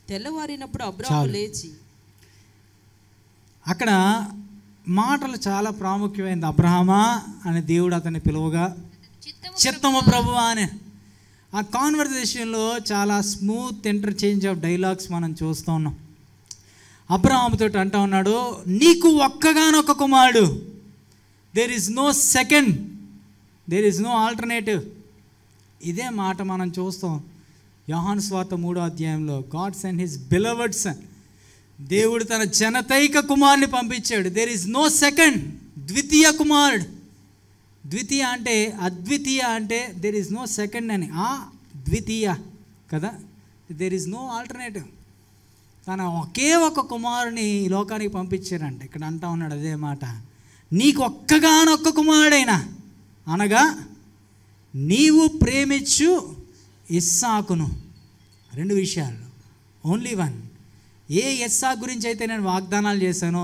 తెల్లవారినప్పుడు అబ్రాహాము లేచి, అక్కడ మాటలు చాలా ప్రాముఖ్యమైనది. అబ్రహామా అని దేవుడు అతన్ని పిలువగా, చిత్తము ప్రభువా అని. ఆ కాన్వర్జేషన్లో చాలా స్మూత్ ఇంటర్చేంజ్ ఆఫ్ డైలాగ్స్ మనం చూస్తూ ఉన్నాం. అబ్రహాముతో అంటా ఉన్నాడు, నీకు ఒక్కగానొక్క కుమారుడు, there is no second, there is no alternative. ఇదే మాట మనం చూస్తాం యోహాను సువార్త 3వ అధ్యాయంలో. God send his beloved son, దేవుడు తన జనతైక కుమారుని పంపించాడు. దేర్ ఈజ్ నో సెకండ్, ద్వితీయ కుమారుడు. ద్వితీయ అంటే అద్వితీయ అంటే దేర్ ఈజ్ నో సెకండ్ అని, ఆ ద్వితీయ కదా, దేర్ ఈజ్ నో ఆల్టర్నేటివ్. తన ఒకే ఒక కుమారుని ఈ లోకానికి పంపించారంట. ఇక్కడ అంటా ఉన్నాడు అదే మాట, నీకు ఒక్కగానొక్క కుమారుడైనా, అనగా నీవు ప్రేమించు ఇస్సాకును. 2 విషయాలు, ఓన్లీ వన్. ఏ ఇస్సాకు గురించి అయితే నేను వాగ్దానాలు చేశానో,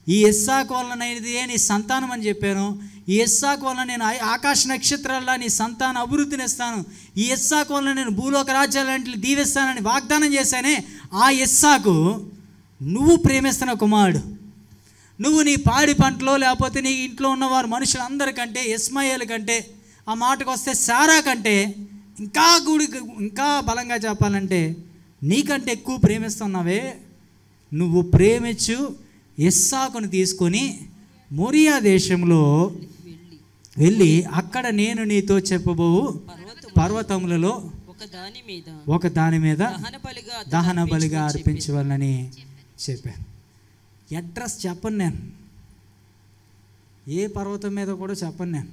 ఈ ఇస్సాకు వలన ఇదే నీ సంతానం అని చెప్పాను, ఈ ఇస్సాకు వలన నేను ఆకాశ నక్షత్రాల్లో నీ సంతాన అభివృద్ధిని ఇస్తాను, ఈ ఇస్సాకు వలన నేను భూలోక రాజ్యాలంటే దీవిస్తానని వాగ్దానం చేశానే, ఆ ఇస్సాకు నువ్వు ప్రేమిస్తున్న కుమారుడు. నువ్వు నీ పాడి పంటలో లేకపోతే నీ ఇంట్లో ఉన్నవారు మనుషులందరికంటే, ఇస్మాయేల్ కంటే, ఆ మాటకు వస్తే సారా కంటే, ఇంకా బలంగా చెప్పాలంటే నీకంటే ఎక్కువ ప్రేమిస్తున్నావే, నువ్వు ప్రేమించు ఇస్సాకును తీసుకొని మోరియా దేశంలో వెళ్ళి అక్కడ నేను నీతో చెప్పబోవు పర్వతములలో ఒక దాని మీద దహన బలిగా అర్పించవాలని చెప్పాను. అడ్రస్ చెప్పను నేను, ఏ పర్వతం మీద కూడా చెప్పను నేను.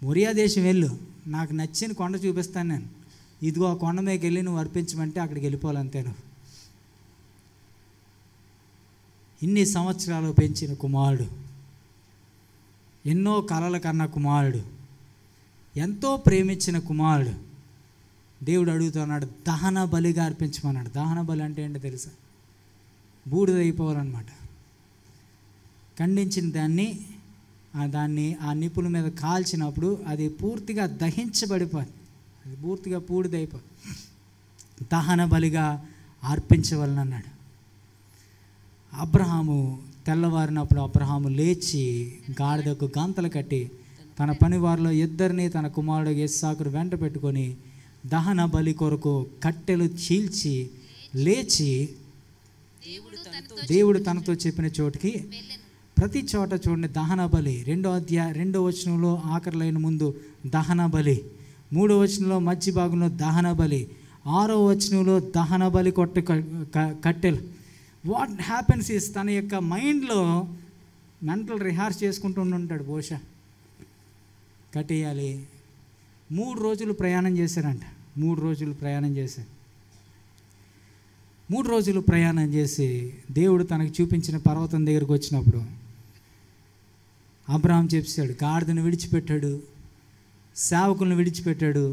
మోరియా దేశం వెళ్ళు, నాకు నచ్చిన కొండ చూపిస్తాను నేను, ఇదిగో ఆ కొండ మీదకి వెళ్ళి నువ్వు అర్పించమంటే అక్కడికి వెళ్ళిపోవాలంతే. నువ్వు ఇన్ని సంవత్సరాలు పెంచిన కుమారుడు, ఎన్నో కలల కన్న కుమారుడు, ఎంతో ప్రేమించిన కుమారుడు, దేవుడు అడుగుతున్నాడు దహన బలిగా అర్పించమన్నాడు. దహన బలి అంటే ఏంటో తెలుసా? బూడిదైపోవాలన్నమాట. ఖండించిన దాన్ని ఆ నిప్పుల మీద కాల్చినప్పుడు అది పూర్తిగా దహించబడిపోతుంది, అది పూర్తిగా బూడిదైపోతుంది. దహన బలిగా అర్పించవలనన్నాడు. అబ్రహాము తెల్లవారినప్పుడు అబ్రహాము లేచి గాడిదకు గంతలు కట్టి తన పనివారిలో 2 తన కుమారుడు ఇస్సాకును వెంట పెట్టుకొని దహన బలి కొరకు కట్టెలు చీల్చి లేచి దేవుడు తనతో చెప్పిన చోటుకి ప్రతి చోట చూడండి దహన బలి. 2వ వచనంలో ఆఖరి లైన్ ముందు దహన బలి, 3వ వచనంలో మధ్య భాగంలో దహన బలి, 6వ వచనంలో దహన బలి కట్టెలు. వాట్ హ్యాపెన్స్ ఈస్ తన యొక్క మైండ్లో మెంటల్ రిహార్స్ చేసుకుంటూ ఉంటాడు. బహుశా కట్టేయాలి. 3 రోజులు ప్రయాణం చేశారంట. 3 రోజులు ప్రయాణం చేశారు. 3 రోజులు ప్రయాణం చేసి దేవుడు తనకు చూపించిన పర్వతం దగ్గరికి వచ్చినప్పుడు అబ్రహాం చెప్పాడు, గాడిదను విడిచిపెట్టాడు, సేవకులను విడిచిపెట్టాడు,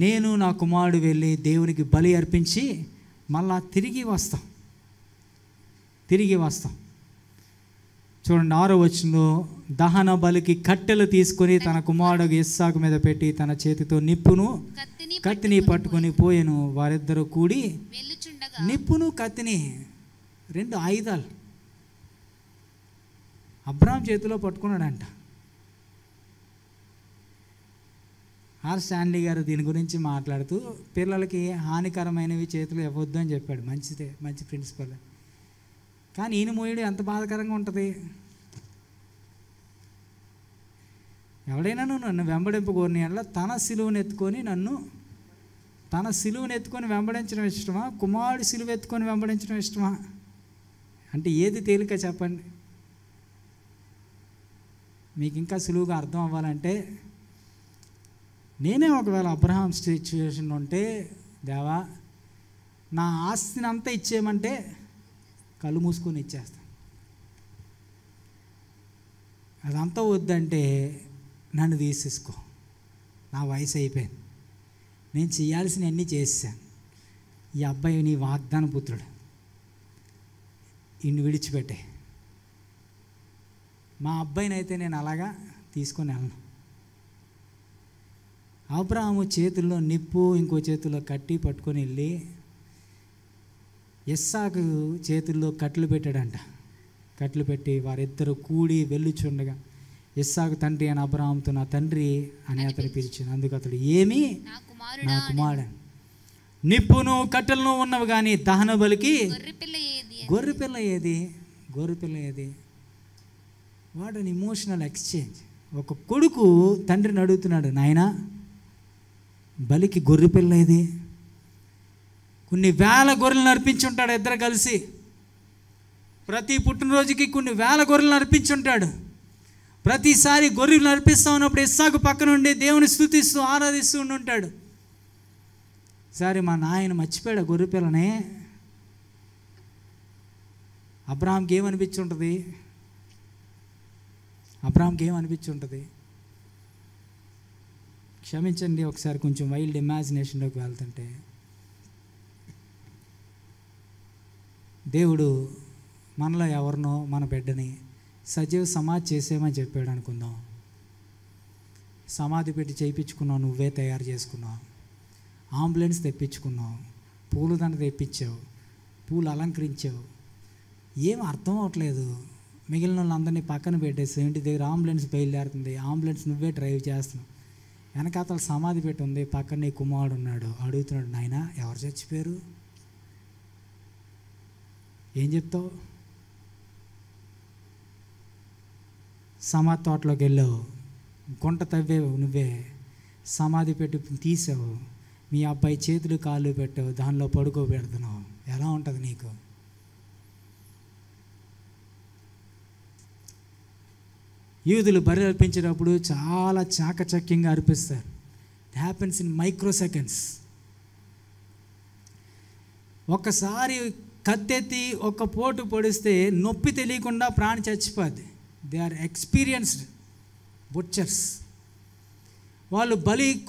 నేను నా కుమారుడు వెళ్ళి దేవునికి బలి అర్పించి మళ్ళా తిరిగి వస్తాం. చూడండి 6వ వచనంలో దహన బలికి కట్టెలు తీసుకొని తన కుమారుడు ఇస్సాకు మీద పెట్టి తన చేతితో కత్తిని పట్టుకొని పోయెను. వారిద్దరూ కూడి నిప్పును కత్తిని 2 ఆయుధాలు అబ్రహాం చేతిలో పట్టుకున్నాడంట. ఆర్ స్టాన్లీ గారు దీని గురించి మాట్లాడుతూ పిల్లలకి హానికరమైనవి చేతులు ఇవ్వద్దు అని చెప్పాడు. మంచిదే, మంచి ప్రిన్సిపల్. కానీ ఈయన మోయడం ఎంత బాధాకరంగా ఉంటుంది. ఎవడైనా నన్ను వెంబడింపగోరిని అలా తన సిలువను ఎత్తుకొని వెంబడించడం ఇష్టమా, కుమారుడు సిలువ ఎత్తుకొని వెంబడించడం ఇష్టమా? అంటే ఏది తేలిక చెప్పండి. మీకు ఇంకా సులువుగా అర్థం అవ్వాలంటే, నేనే ఒకవేళ అబ్రహాం సిచ్యువేషన్ ఉంటే, దేవా నా ఆస్తిని అంతా ఇచ్చేయమంటే కళ్ళు మూసుకొని ఇచ్చేస్తాను. అదంతా వద్దంటే నన్ను తీసేసుకో, నా వయసు అయిపోయింది, నేను చేయాల్సినవన్నీ చేశాను, ఈ అబ్బాయి నీ వాగ్దాన పుత్రుడు, ఇన్ని విడిచిపెట్టే. మా అబ్బాయిని అయితే నేను అలాగా తీసుకొని వెళ్ళను. అబ్రహాము చేతుల్లో నిప్పు, ఇంకో చేతుల్లో కట్టి పట్టుకొని వెళ్ళి ఇస్సాకు చేతుల్లో కట్లు పెట్టాడంట. కట్లు పెట్టి వారిద్దరూ కూడి వెళ్ళుచుండగా ఇస్సాకు తండ్రి అని అబ్రహాముతో నా తండ్రి అని అతను పిలిచాను. అందుకు అతడు ఏమి నా కుమారుడు, నిప్పును కట్టెలను ఉన్నవి కానీ దహన బలికి గొర్రెపిల్ల ఏది? What an emotional exchange. ఒక కొడుకు తండ్రిని అడుగుతున్నాడు, నాయనా బలికి గొర్రెపిల్ల ఏది? కొన్ని వేల గొర్రెలను అర్పించుంటాడు ఇద్దరు కలిసి. ప్రతి పుట్టినరోజుకి కొన్ని వేల గొర్రెలను అర్పించుంటాడు. ప్రతిసారి గొర్రెలను అర్పిస్తూ ఉన్నప్పుడు ఇస్సాకు పక్కన ఉండి దేవుని స్తుతిస్తూ ఆరాధిస్తూ ఉంటాడు. సరే మా నాయన మర్చిపోయాడు గొర్రె పిల్లనే. అబ్రహాంకి ఏమనిపించుంటుంది? క్షమించండి, ఒకసారి కొంచెం వైల్డ్ ఇమాజినేషన్లోకి వెళ్తుంటే, దేవుడు మనలో ఎవరినో మన బిడ్డని సజీవ సమాధి చేసేమని చెప్పాడు అనుకుందాం. సమాధి పెట్టి చేయించుకున్నావు, నువ్వే తయారు చేసుకున్నావు, అంబులెన్స్ తెప్పించుకున్నావు, పూలదండ తెప్పించావు, పూలు అలంకరించావు. ఏం అర్థం అవ్వట్లేదు. మిగిలిన వాళ్ళందరినీ పక్కన పెట్టేసి ఇంటి దగ్గర అంబులెన్స్ బయలుదేరుతుంది, అంబులెన్స్ నువ్వే డ్రైవ్ చేస్తున్నావు, వెనకాతల సమాధి పెట్టి ఉంది, పక్కన నీ కుమారుడు ఉన్నాడు, అడుగుతున్నాడు, నాయనా ఎవరు చచ్చిపోయారు? ఏం చెప్తావు? సమాధి తోటలోకి వెళ్ళావు, గుంట తవ్వేవు, నువ్వే సమాధి పెట్టి తీసావు, మీ అబ్బాయి చేతులు కాళ్ళు పెట్టావు, దానిలో పడుకోబెడుతున్నావు. ఎలా ఉంటుంది నీకు? యూదులు బలి అర్పించేటప్పుడు చాలా చాకచక్యంగా అర్పిస్తారు. It happens in micro seconds. ఒక్కసారి కత్తెత్తి ఒక పోటు పొడిస్తే నొప్పి తెలియకుండా ప్రాణి చచ్చిపోద్ది. They are experienced butchers. వాళ్ళు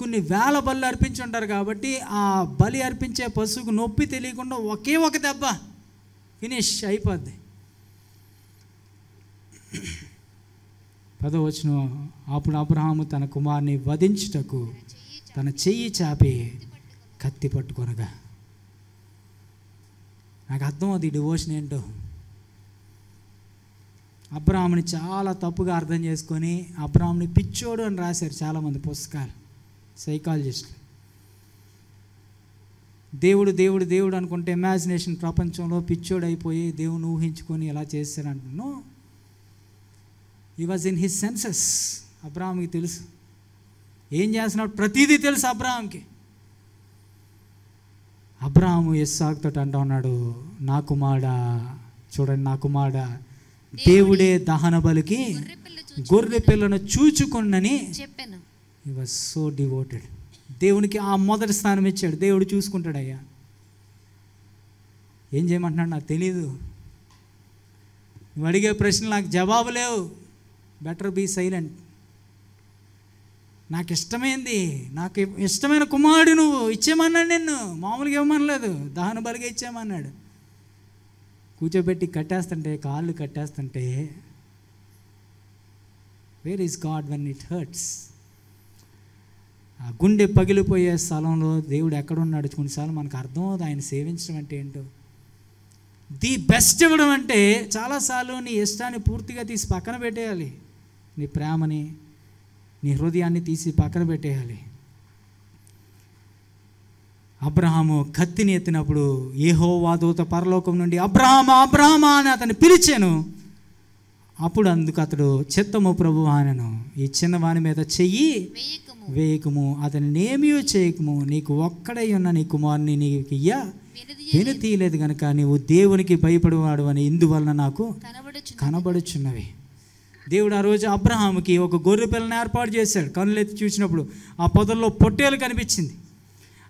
కొన్ని వేల బలు అర్పించి ఉంటారు కాబట్టి ఆ బలి అర్పించే పశువుకు నొప్పి తెలియకుండా ఒకే ఒక దెబ్బ ఫినిష్ అయిపోద్ది. 10వ వచనం, అప్పుడు అబ్రహాము తన కుమారుని వధించుటకు తన చెయ్యి చాపి కత్తి పట్టుకొనగా. నాకు అర్థమవుతుంది ఈ డివోషన్ ఏంటో. అబ్రహాముని చాలా తప్పుగా అర్థం చేసుకొని అబ్రహాముని పిచ్చోడు అని రాశారు చాలామంది పుస్తకాలు, సైకాలజిస్టులు. దేవుడు దేవుడు దేవుడు అనుకుంటే ఇమాజినేషన్ ప్రపంచంలో పిచ్చోడు అయిపోయి దేవుని ఊహించుకొని ఎలా చేశారంటున్నాను. He was in his senses. అబ్రహాంకి తెలుసు ఏం చేస్తున్నాడు, ప్రతిదీ తెలుసు అబ్రహాంకి. అబ్రాహాము ఇస్సాకుతో అంటూ ఉన్నాడు, నా కుమారుడా, చూడండి, నా కుమారుడా, దేవుడే దహన బలికి గొర్రె పిల్లను చూచుకొనని చెప్పాను. హి వాజ్ సో డివోటెడ్. దేవునికి ఆ మొదటి స్థానం ఇచ్చాడు. దేవుడు చూసుకుంటాడయ్యా. ఏం చేయమంటున్నాడు నాకు తెలీదు, నువ్వు అడిగే ప్రశ్నలు నాకు జవాబు లేవు, బెటర్ బీ సైలెంట్. నాకు ఇష్టమైంది, నాకు ఇష్టమైన కుమారుడు నువ్వు ఇచ్చేయమన్నాడు. నిన్ను మామూలుగా ఇవ్వమనలేదు, దహన బలిగా ఇచ్చేయమన్నాడు. కూర్చోబెట్టి కట్టేస్తుంటే, కాళ్ళు కట్టేస్తుంటే, where is God when it hurts? ఆ గుండె పగిలిపోయే స్థలంలో దేవుడు ఎక్కడున్నాడు కొన్నిసార్లు మనకు అర్థం అవుతుంది. ఆయన సేవించడం అంటే ఏంటో. ది బెస్ట్ ఇవ్వడం అంటే చాలాసార్లు నీ ఇష్టాన్ని పూర్తిగా తీసి పక్కన పెట్టేయాలి, నీ ప్రేమని, నీ హృదయాన్ని తీసి పక్కన పెట్టేయాలి. అబ్రహాము కత్తిని ఎత్తినప్పుడు యెహోవా దూత పరలోకం నుండి అబ్రహామా అబ్రహామా అని అతన్ని పిలిచాను. అప్పుడు అందుకు అతడు చిత్తము ప్రభువా అనెను, ఈ చిన్నవాని మీద చెయ్యి వేయకము, అతన్ని ఏమీ చేయకము, నీకు ఒక్కడై ఉన్న నీ కుమారుని నీకు వెనుతీయలేదు గనుక నీవు దేవునికి భయపడేవాడు అని ఇందువలన నాకు కనబడుచున్నవి. దేవుడు ఆ రోజు అబ్రహాముకి ఒక గొర్రె పిల్లని ఏర్పాటు చేశాడు. కన్నులెత్తి చూసినప్పుడు ఆ పొదల్లో పొట్టేలు కనిపించింది.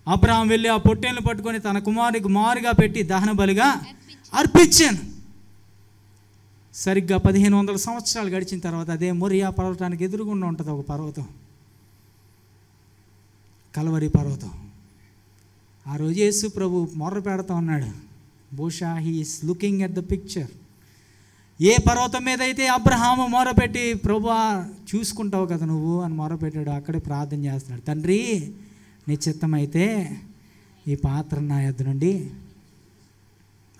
అబ్రహాం వెళ్ళి ఆ పొట్టేలను పట్టుకొని తన కుమారునికి మారుగా పెట్టి దహన బలిగా అర్పించాను. సరిగ్గా 1500 సంవత్సరాలు గడిచిన తర్వాత అదే మొరియా పర్వతానికి ఎదురుగుండా ఉంటుంది ఒక పర్వతం, కల్వరి పర్వతం. ఆ రోజు యేసు ప్రభు మొర్ర పెడతా ఉన్నాడు. బహుశా he is looking at the picture. ఏ పర్వతం మీద అయితే అబ్రహాము మొరపెట్టి ప్రభువా చూసుకుంటావు కదా నువ్వు అని మొరపెట్టాడు, అక్కడే ప్రార్థన చేస్తున్నాడు. తండ్రి, నీ చిత్తమైతే ఈ పాత్ర నా యొద్ద నుండి,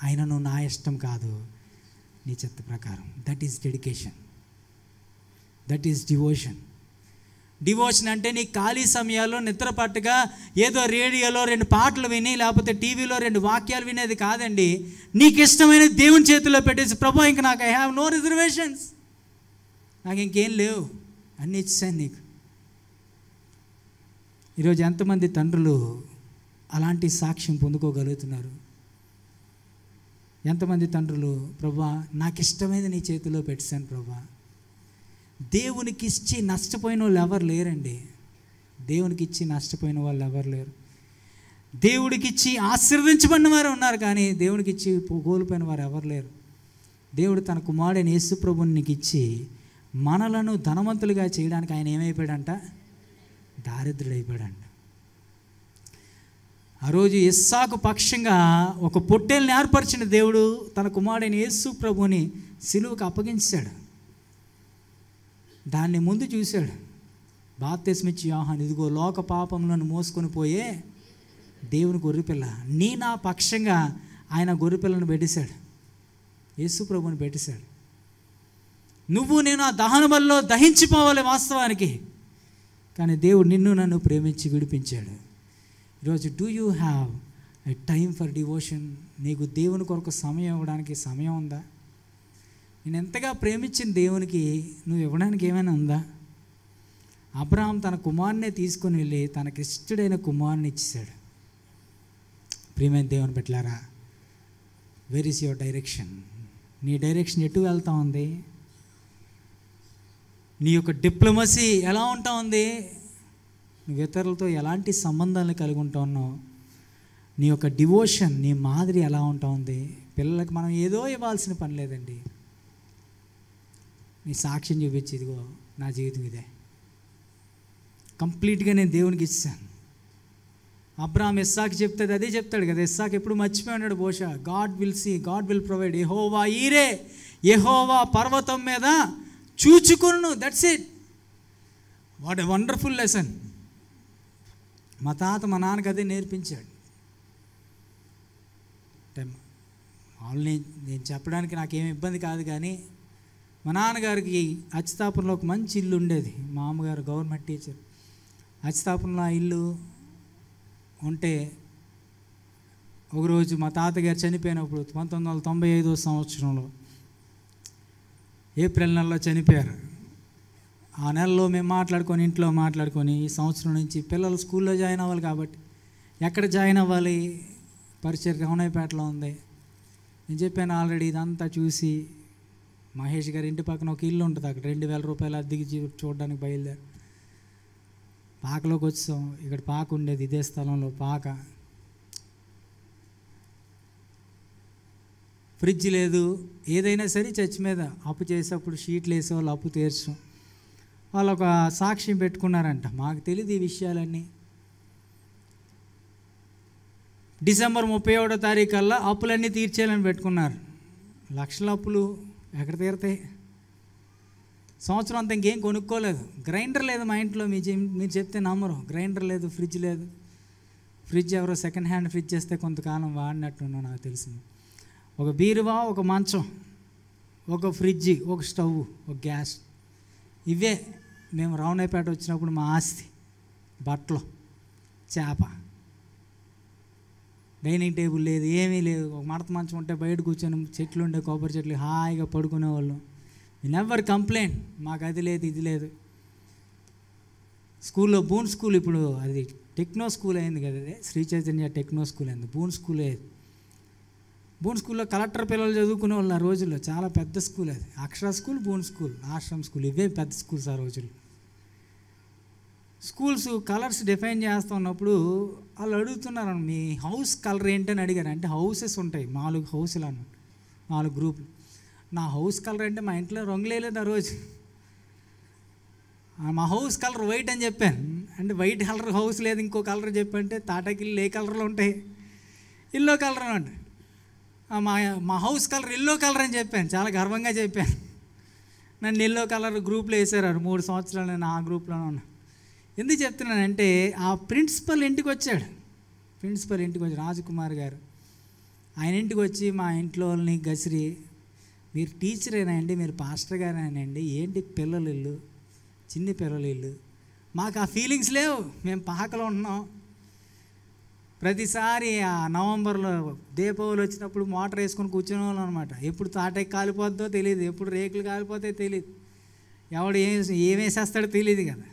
అయినను నా ఇష్టం కాదు, నీ చిత్త ప్రకారం. That is dedication, that is devotion. Devotion అంటే నీ ఖాళీ సమయాల్లో నిద్రపట్టుగా ఏదో రేడియోలో 2 పాటలు విని లేకపోతే టీవీలో 2 వాక్యాలు వినేది కాదండి. నీకు ఇష్టమైన దేవుని చేతుల్లో పెట్టేసి, ప్రభు ఇంక నాకు ఐ హ్యావ్ నో రిజర్వేషన్స్, నాకు ఇంకేం లేవు, అన్నీ ఇచ్చాను నీకు. ఈరోజు ఎంతమంది తండ్రులు అలాంటి సాక్ష్యం పొందుకోగలుగుతున్నారు? ఎంతమంది తండ్రులు, ప్రభువా నాకు ఇష్టమైనది నీ చేతిలో పెట్టాను ప్రభువా. దేవునికి ఇచ్చి నష్టపోయిన వాళ్ళు ఎవరు లేరండి. దేవునికి ఇచ్చి నష్టపోయిన వాళ్ళు ఎవరు లేరు. దేవుడికి ఇచ్చి ఆశీర్వదించబడిన వారు ఉన్నారు, కానీ దేవునికి ఇచ్చి కోల్పోయిన వారు ఎవరు లేరు. దేవుడు తన కుమారుడైన యేసు ప్రభువుని నీకు ఇచ్చి మనలను ధనవంతులుగా చేయడానికి ఆయన ఏమైపోయాడంట? దారిద్రుడైపోయాడంట. ఆ రోజు ఇస్సాకు పక్షంగా ఒక పొట్టేల్ని ఏర్పరిచిన దేవుడు తన కుమారుడైన యేసు ప్రభువుని సిలువకు అప్పగించాడు. దాన్ని ముందు చూశాడు. బాప్తిస్మిచ్చి యోహాను, ఇదిగో లోక పాపములను మోసుకొని పోయే దేవుని గొర్రెపిల్ల. నా పక్షంగా ఆయన గొర్రెపిల్లను పెట్టేశాడు, యేసు ప్రభుని పెట్టేశాడు. నువ్వు నేను ఆ దహన బలిలో దహించిపోవాలి వాస్తవానికి, కానీ దేవుడు నిన్ను నన్ను ప్రేమించి విడిపించాడు. ఈరోజు do you have a time for devotion? నీకు దేవుని కొరకు సమయం ఇవ్వడానికి సమయం ఉందా? నేను ఎంతగా ప్రేమించిన దేవునికి నువ్వు ఇవ్వడానికి ఏమైనా ఉందా? అబ్రహాం తన కుమారునే తీసుకొని వెళ్ళి తనకిష్టడైన కుమారుని ఇచ్చేశాడు. ప్రియమైన దేవుని పెట్టారా, వేర్ ఈస్ యువర్ డైరెక్షన్? నీ డైరెక్షన్ ఎటు వెళ్తా ఉంది? నీ యొక్క డిప్లొమసీ ఎలా ఉంటా ఉంది? నువ్వు ఇతరులతో ఎలాంటి సంబంధాలను కలిగి ఉంటా ఉన్నావు? నీ యొక్క డివోషన్, నీ మాదిరి ఎలా ఉంటా ఉంది? పిల్లలకు మనం ఏదో ఇవ్వాల్సిన పని లేదండి. నీ సాక్ష్యం చూపించి, ఇదిగో నా జీవితం ఇదే, కంప్లీట్గా నేను దేవునికి ఇస్తాను. అబ్రహాం ఇస్సాకు చెప్తే అదే చెప్తాడు కదా. ఇస్సాకు ఎప్పుడు మర్చిపోయి ఉన్నాడు బహుశా. God will see, God will provide. యెహోవా ఈరే, యెహోవా పర్వతం మీద చూచుకొను. That's it. What a wonderful lesson. మా తాత మా నాన్నకి అదే నేర్పించాడు. వాళ్ళని నేను చెప్పడానికి నాకేం ఇబ్బంది కాదు, కానీ మా నాన్నగారికి అచ్చితాపురంలో ఒక మంచి ఇల్లు ఉండేది. మా అమ్మగారు గవర్నమెంట్ టీచర్. అచ్చితాపురంలో ఆ ఇల్లు ఉంటే ఒకరోజు మా తాతగారు చనిపోయినప్పుడు 1995 సంవత్సరంలో ఏప్రిల్ నెలలో చనిపోయారు. ఆ నెలలో మేము మాట్లాడుకొని, ఇంట్లో మాట్లాడుకొని, ఈ సంవత్సరం నుంచి పిల్లలు స్కూల్లో జాయిన్ అవ్వాలి కాబట్టి ఎక్కడ జాయిన్ అవ్వాలి పరిచయం రమణయ్యపేటలో ఉంది. నేను చెప్పాను ఆల్రెడీ. ఇదంతా చూసి మహేష్ గారి ఇంటి పక్కన ఒక ఇల్లు ఉంటుంది, అక్కడ 2000 రూపాయలు అద్దెకి చూడడానికి బయలుదేరి పాకలోకి వచ్చాం. ఇక్కడ పాక ఉండేది, ఇదే స్థలంలో పాక. ఫ్రిడ్జ్ లేదు, ఏదైనా సరే చర్చ్ మీద అప్పు చేసేప్పుడు షీట్లు వేసే వాళ్ళు అప్పు తీర్చడం. వాళ్ళు ఒక సాక్ష్యం పెట్టుకున్నారంట, మాకు తెలియదు ఈ విషయాలన్నీ. డిసెంబర్ 31వ తారీఖు కల్లా అప్పులన్నీ తీర్చేయాలని పెట్టుకున్నారు. లక్షల అప్పులు ఎక్కడ తీరుతాయి? సంవత్సరం అంతా ఇంకేం కొనుక్కోలేదు. గ్రైండర్ లేదు మా ఇంట్లో, మీరు చెప్తే నమ్మరు. గ్రైండర్ లేదు, ఫ్రిడ్జ్ లేదు. ఫ్రిడ్జ్ ఎవరో సెకండ్ హ్యాండ్ ఫ్రిడ్జ్ చేస్తే కొంతకాలం వాడినట్టున్నా నాకు తెలిసింది. ఒక బీరువా, ఒక మంచం, ఒక ఫ్రిడ్జ్, ఒక స్టవ్, ఒక గ్యాస్, ఇవే మేము రావణయ్యపేట వచ్చినప్పుడు మా ఆస్తి. బట్టలు, చేప, డైనింగ్ టేబుల్ లేదు, ఏమీ లేదు. ఒక మడత మంచం ఉంటే బయట కూర్చొని చెట్లు ఉండే కొబ్బరి చెట్లు హాయిగా పడుకునేవాళ్ళం. నెవర్ కంప్లైంట్, మాకు అది లేదు ఇది లేదు. స్కూల్లో బూన్ స్కూల్, ఇప్పుడు అది టెక్నో స్కూల్ అయింది కదా, అదే శ్రీ చైతన్య టెక్నో స్కూల్ అయింది. బూన్ స్కూల్ అయ్యేది. బూన్ స్కూల్లో కలెక్టర్ పిల్లలు చదువుకునే వాళ్ళు ఆ రోజుల్లో. చాలా పెద్ద స్కూల్ అది. Akshara school, Boon school, Ashram school, ఇవే పెద్ద స్కూల్స్ ఆ రోజుల్లో. స్కూల్స్ కలర్స్ డిఫైన్ చేస్తున్నప్పుడు వాళ్ళు అడుగుతున్నారు, మీ హౌస్ కలర్ ఏంటని అడిగారు. అంటే హౌసెస్ ఉంటాయి, 4 హౌసులు అన్నమాట, 4 గ్రూపులు. నా హౌస్ కలర్ అంటే మా ఇంట్లో రంగులేదు ఆ రోజు. మా హౌస్ కలర్ వైట్ అని చెప్పాను. అంటే వైట్ కలర్ హౌస్ లేదు, ఇంకో కలర్ చెప్పంటే తాటాకిల్లు ఏ కలర్లో ఉంటాయి? ఎల్లో కలర్ అంటే మా హౌస్ కలర్ ఎల్లో కలర్ అని చెప్పాను. చాలా గర్వంగా చెప్పాను. నన్ను ఎల్లో కలర్ గ్రూప్లో వేసారు. 3 సంవత్సరాలు నేను ఆ గ్రూప్లోనే ఉన్నా. ఎందుకు చెప్తున్నానంటే ఆ ప్రిన్సిపల్ ఇంటికి వచ్చాడు. ప్రిన్సిపల్ ఇంటికి వచ్చి రాజకుమార్ గారు, ఆయన ఇంటికి వచ్చి మా ఇంట్లో వాళ్ళని గసిరి, మీరు టీచరేనా అండి, మీరు పాస్టర్ గారేనండి, ఏంటి పిల్లలు ఇల్లు, చిన్ని పిల్లలు ఇల్లు. మాకు ఆ ఫీలింగ్స్ లేవు, మేము పాకలో ఉన్నాం. ప్రతిసారి ఆ నవంబర్లో దీపావళి వచ్చినప్పుడు మోటార్ వేసుకొని కూర్చునే వాళ్ళం అనమాట. ఎప్పుడు తాటకి కాలిపోద్దో తెలియదు, ఎప్పుడు రేకులు కాలిపోతే తెలియదు, ఎవడు ఏమేసేస్తాడో తెలియదు కదా.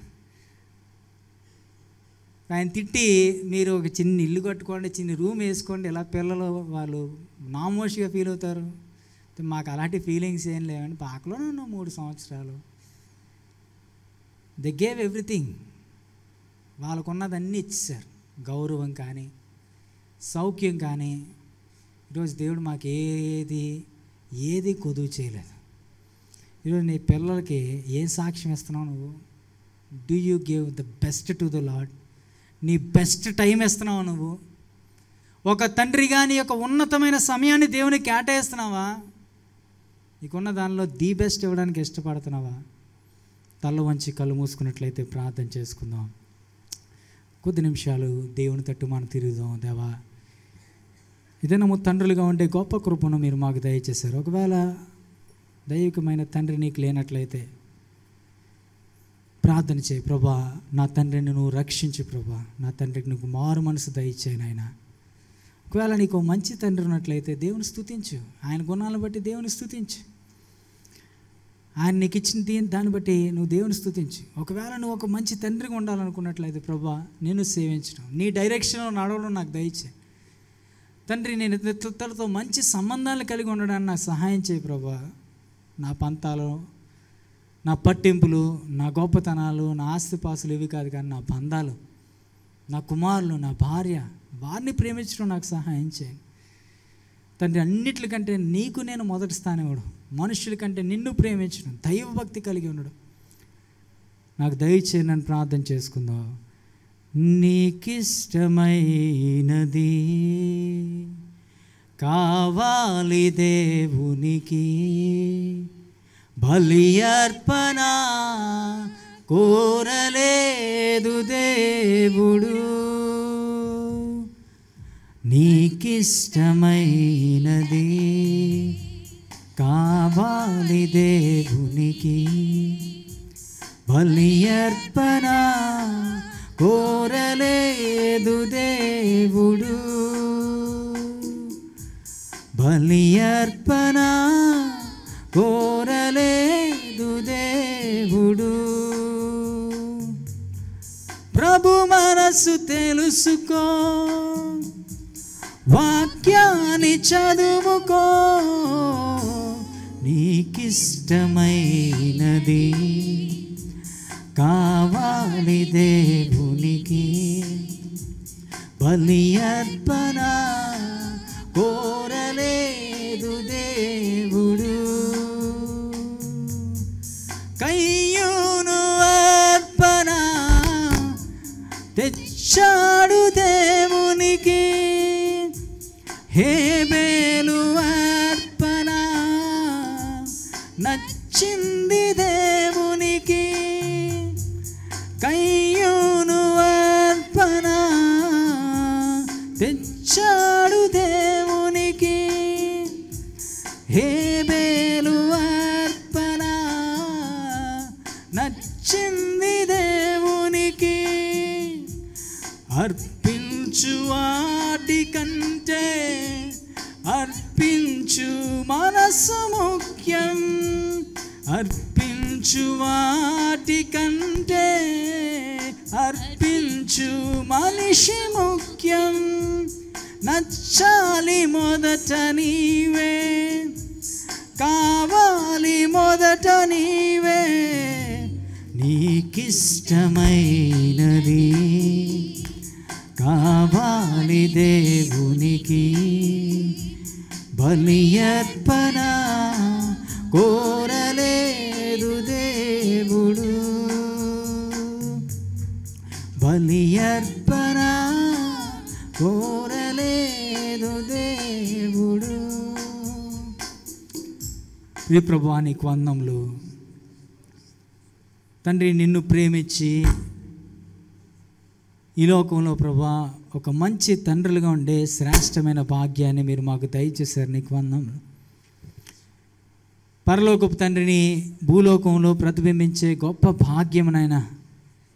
ఆయన తిట్టి, మీరు ఒక చిన్న ఇల్లు కట్టుకోండి, చిన్న రూమ్ వేసుకోండి, ఇలా పిల్లలు వాళ్ళు నామోషిగా ఫీల్ అవుతారు. మాకు అలాంటి ఫీలింగ్స్ ఏం లేవండి. పాకలోనే ఉన్నాం 3 సంవత్సరాలు. They gave everything. వాళ్ళకున్నదన్నీ ఇచ్చేసారు. గౌరవం కానీ, సౌఖ్యం కానీ. ఈరోజు దేవుడు మాకు ఏది కొదువు చేయలేదు. ఈరోజు నీ పిల్లలకి ఏం సాక్ష్యం ఇస్తున్నావు నువ్వు? Do you give the best to the lord? నీ బెస్ట్ టైం ఇస్తున్నావు నువ్వు? ఒక తండ్రిగా నీ యొక్క ఉన్నతమైన సమయాన్ని దేవునికి కేటాయిస్తున్నావా? నీకున్న దానిలో ది బెస్ట్ ఇవ్వడానికి ఇష్టపడుతున్నావా? తల వంచి కళ్ళు మూసుకున్నట్లయితే ప్రార్థన చేసుకుందాం. కొద్ది నిమిషాలు దేవుని తట్టు మనం తిరుగుదాం. దేవా, ఏదైనా తండ్రులుగా ఉండే గొప్ప కృపను మీరు మాకు దయచేశారు. ఒకవేళ దైవికమైన తండ్రి నీకు లేనట్లయితే ప్రార్థన చేయి. ప్రభా, నా తండ్రిని నువ్వు రక్షించు. ప్రభా, నా తండ్రికి నువ్వు మారు మనసు దయచేయి నాయన. ఒకవేళ నీకు మంచి తండ్రి ఉన్నట్లయితే దేవుని స్తుతించు. ఆయన గుణాలను బట్టి దేవుని స్తుతించు. ఆయన నీకు ఇచ్చిన దాన్ని బట్టి నువ్వు దేవుని స్తుతించు. ఒకవేళ నువ్వు ఒక మంచి తండ్రిగా ఉండాలనుకున్నట్లయితే ప్రభా, నేను సేవించడం, నీ డైరెక్షన్లో నడవడం నాకు దయచేయి తండ్రి. నేను ఇతరులతో మంచి సంబంధాలు కలిగి ఉండడానికి నాకు సహాయం చేయి ప్రభా. నా పంతాలు, నా పట్టింపులు, నా గొప్పతనాలు, నా ఆస్తిపాసులు ఇవి కాదు, కానీ నా బంధాలు, నా కుమారులు, నా భార్య, వారిని ప్రేమించడం నాకు సహాయం చేయండి తండ్రి. అన్నిటికంటే నీకు నేను మొదటి స్థానం ఇవ్వడం, మనుషుల కంటే నిన్ను ప్రేమించడం, దైవభక్తి కలిగి ఉండడం నాకు దయచేయండి అని ప్రార్థన చేసుకుందాం. నీకిష్టమైనది కావాలి దేవునికి, బలి అర్పణ కోరలేదు దేవుడు. నీకిష్టమైనది కావాలి దేవునికి, బలి అర్పణ కోరలేదు దేవుడు. బలి అర్పణ కోరలేదు దేవుడు. ప్రభు మనసు తెలుసుకో, వాక్యం వెళ్ళి చదువుకో, నీకిష్టమైనది కావాలి దేవునికి. బలి అర్పణ కోరలేదు దేవుడు, కయ్యూను అర్పణ తెచ్చాడు దేవునికి. హేబేలు అర్పణ నచ్చింది దేవునికి. కయ్యూను అర్పణ తెచ్చాడు దేవునికి. హేబేలు అర్పణ నచ్చింది దేవునికి. అర్పించు వాటి కంటే అర్పించు మనసు ముఖ్యం. అర్పించు వాటి కంటే అర్పించు మనిషి ముఖ్యం. నచ్చాలి మొదట నీవే, కావాలి మొదట నీవే. నీకిష్టమైనది కావాలి దేవునికి. బలి అర్పణ కోరలేదు దేవుడు, బలి అర్పణ కోరలేదు దేవుడు. ప్రియ ప్రభువా, నీకు వందనములు తండ్రి. నిన్ను ప్రేమించి ఈ లోకంలో ప్రభువా ఒక మంచి తండ్రులుగా ఉండే శ్రేష్టమైన భాగ్యాన్ని మీరు మాకు దయచేశారు. నీకు వందనములు. పరలోకపు తండ్రిని భూలోకంలో ప్రతిబింబించే గొప్ప భాగ్యమునైనా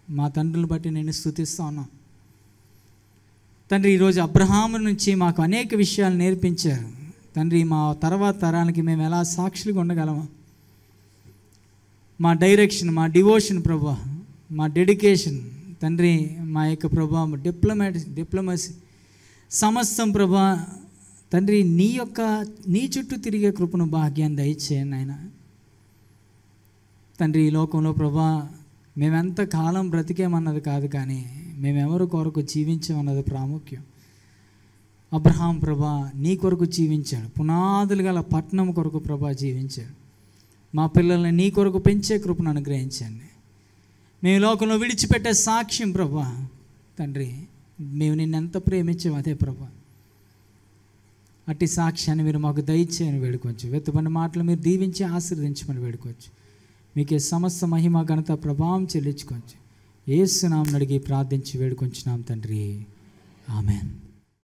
మా తండ్రులను బట్టి నేను స్తుతిస్తా ఉన్నా తండ్రి. ఈరోజు అబ్రహాము నుంచి మాకు అనేక విషయాలు నేర్పించారు తండ్రి. మా తర్వాత తరానికి మేము ఎలా సాక్షులుగా ఉండగలమా? మా డైరెక్షన్, మా డివోషన్ ప్రభువా, మా డెడికేషన్ తండ్రి, మా యొక్క ప్రభా డిప్లొమసీ సమస్తం ప్రభా తండ్రి, నీ చుట్టూ తిరిగే కృపను భాగ్యాన్ని దయచేయండి ఆయన తండ్రి. ఈ లోకంలో ప్రభా మేమెంత కాలం బ్రతికేమన్నది కాదు, కానీ మేమెవరి కొరకు జీవించామన్నది ప్రాముఖ్యం. అబ్రహాం ప్రభా నీ కొరకు జీవించాడు, పునాదులు గల పట్టణం కొరకు ప్రభా జీవించాడు. మా పిల్లల్ని నీ కొరకు పెంచే కృపను అనుగ్రహించండి. మేము లోకంలో విడిచిపెట్టే సాక్ష్యం ప్రభా తండ్రి, మేము నిన్నెంత ప్రేమించాం అదే ప్రభా. అట్టి సాక్ష్యాన్ని మీరు మాకు దయచేయని వేడుకోవచ్చు. వెతుబడిన మాటలు మీరు దీవించి ఆశీర్వదించమని వేడుకోవచ్చు. మీకే సమస్త మహిమ ఘనత ప్రభావం చెల్లించుకోవచ్చు. యేసు నామమున అడిగి ప్రార్థించి వేడుకొంచున్నాం తండ్రి, ఆమేన్.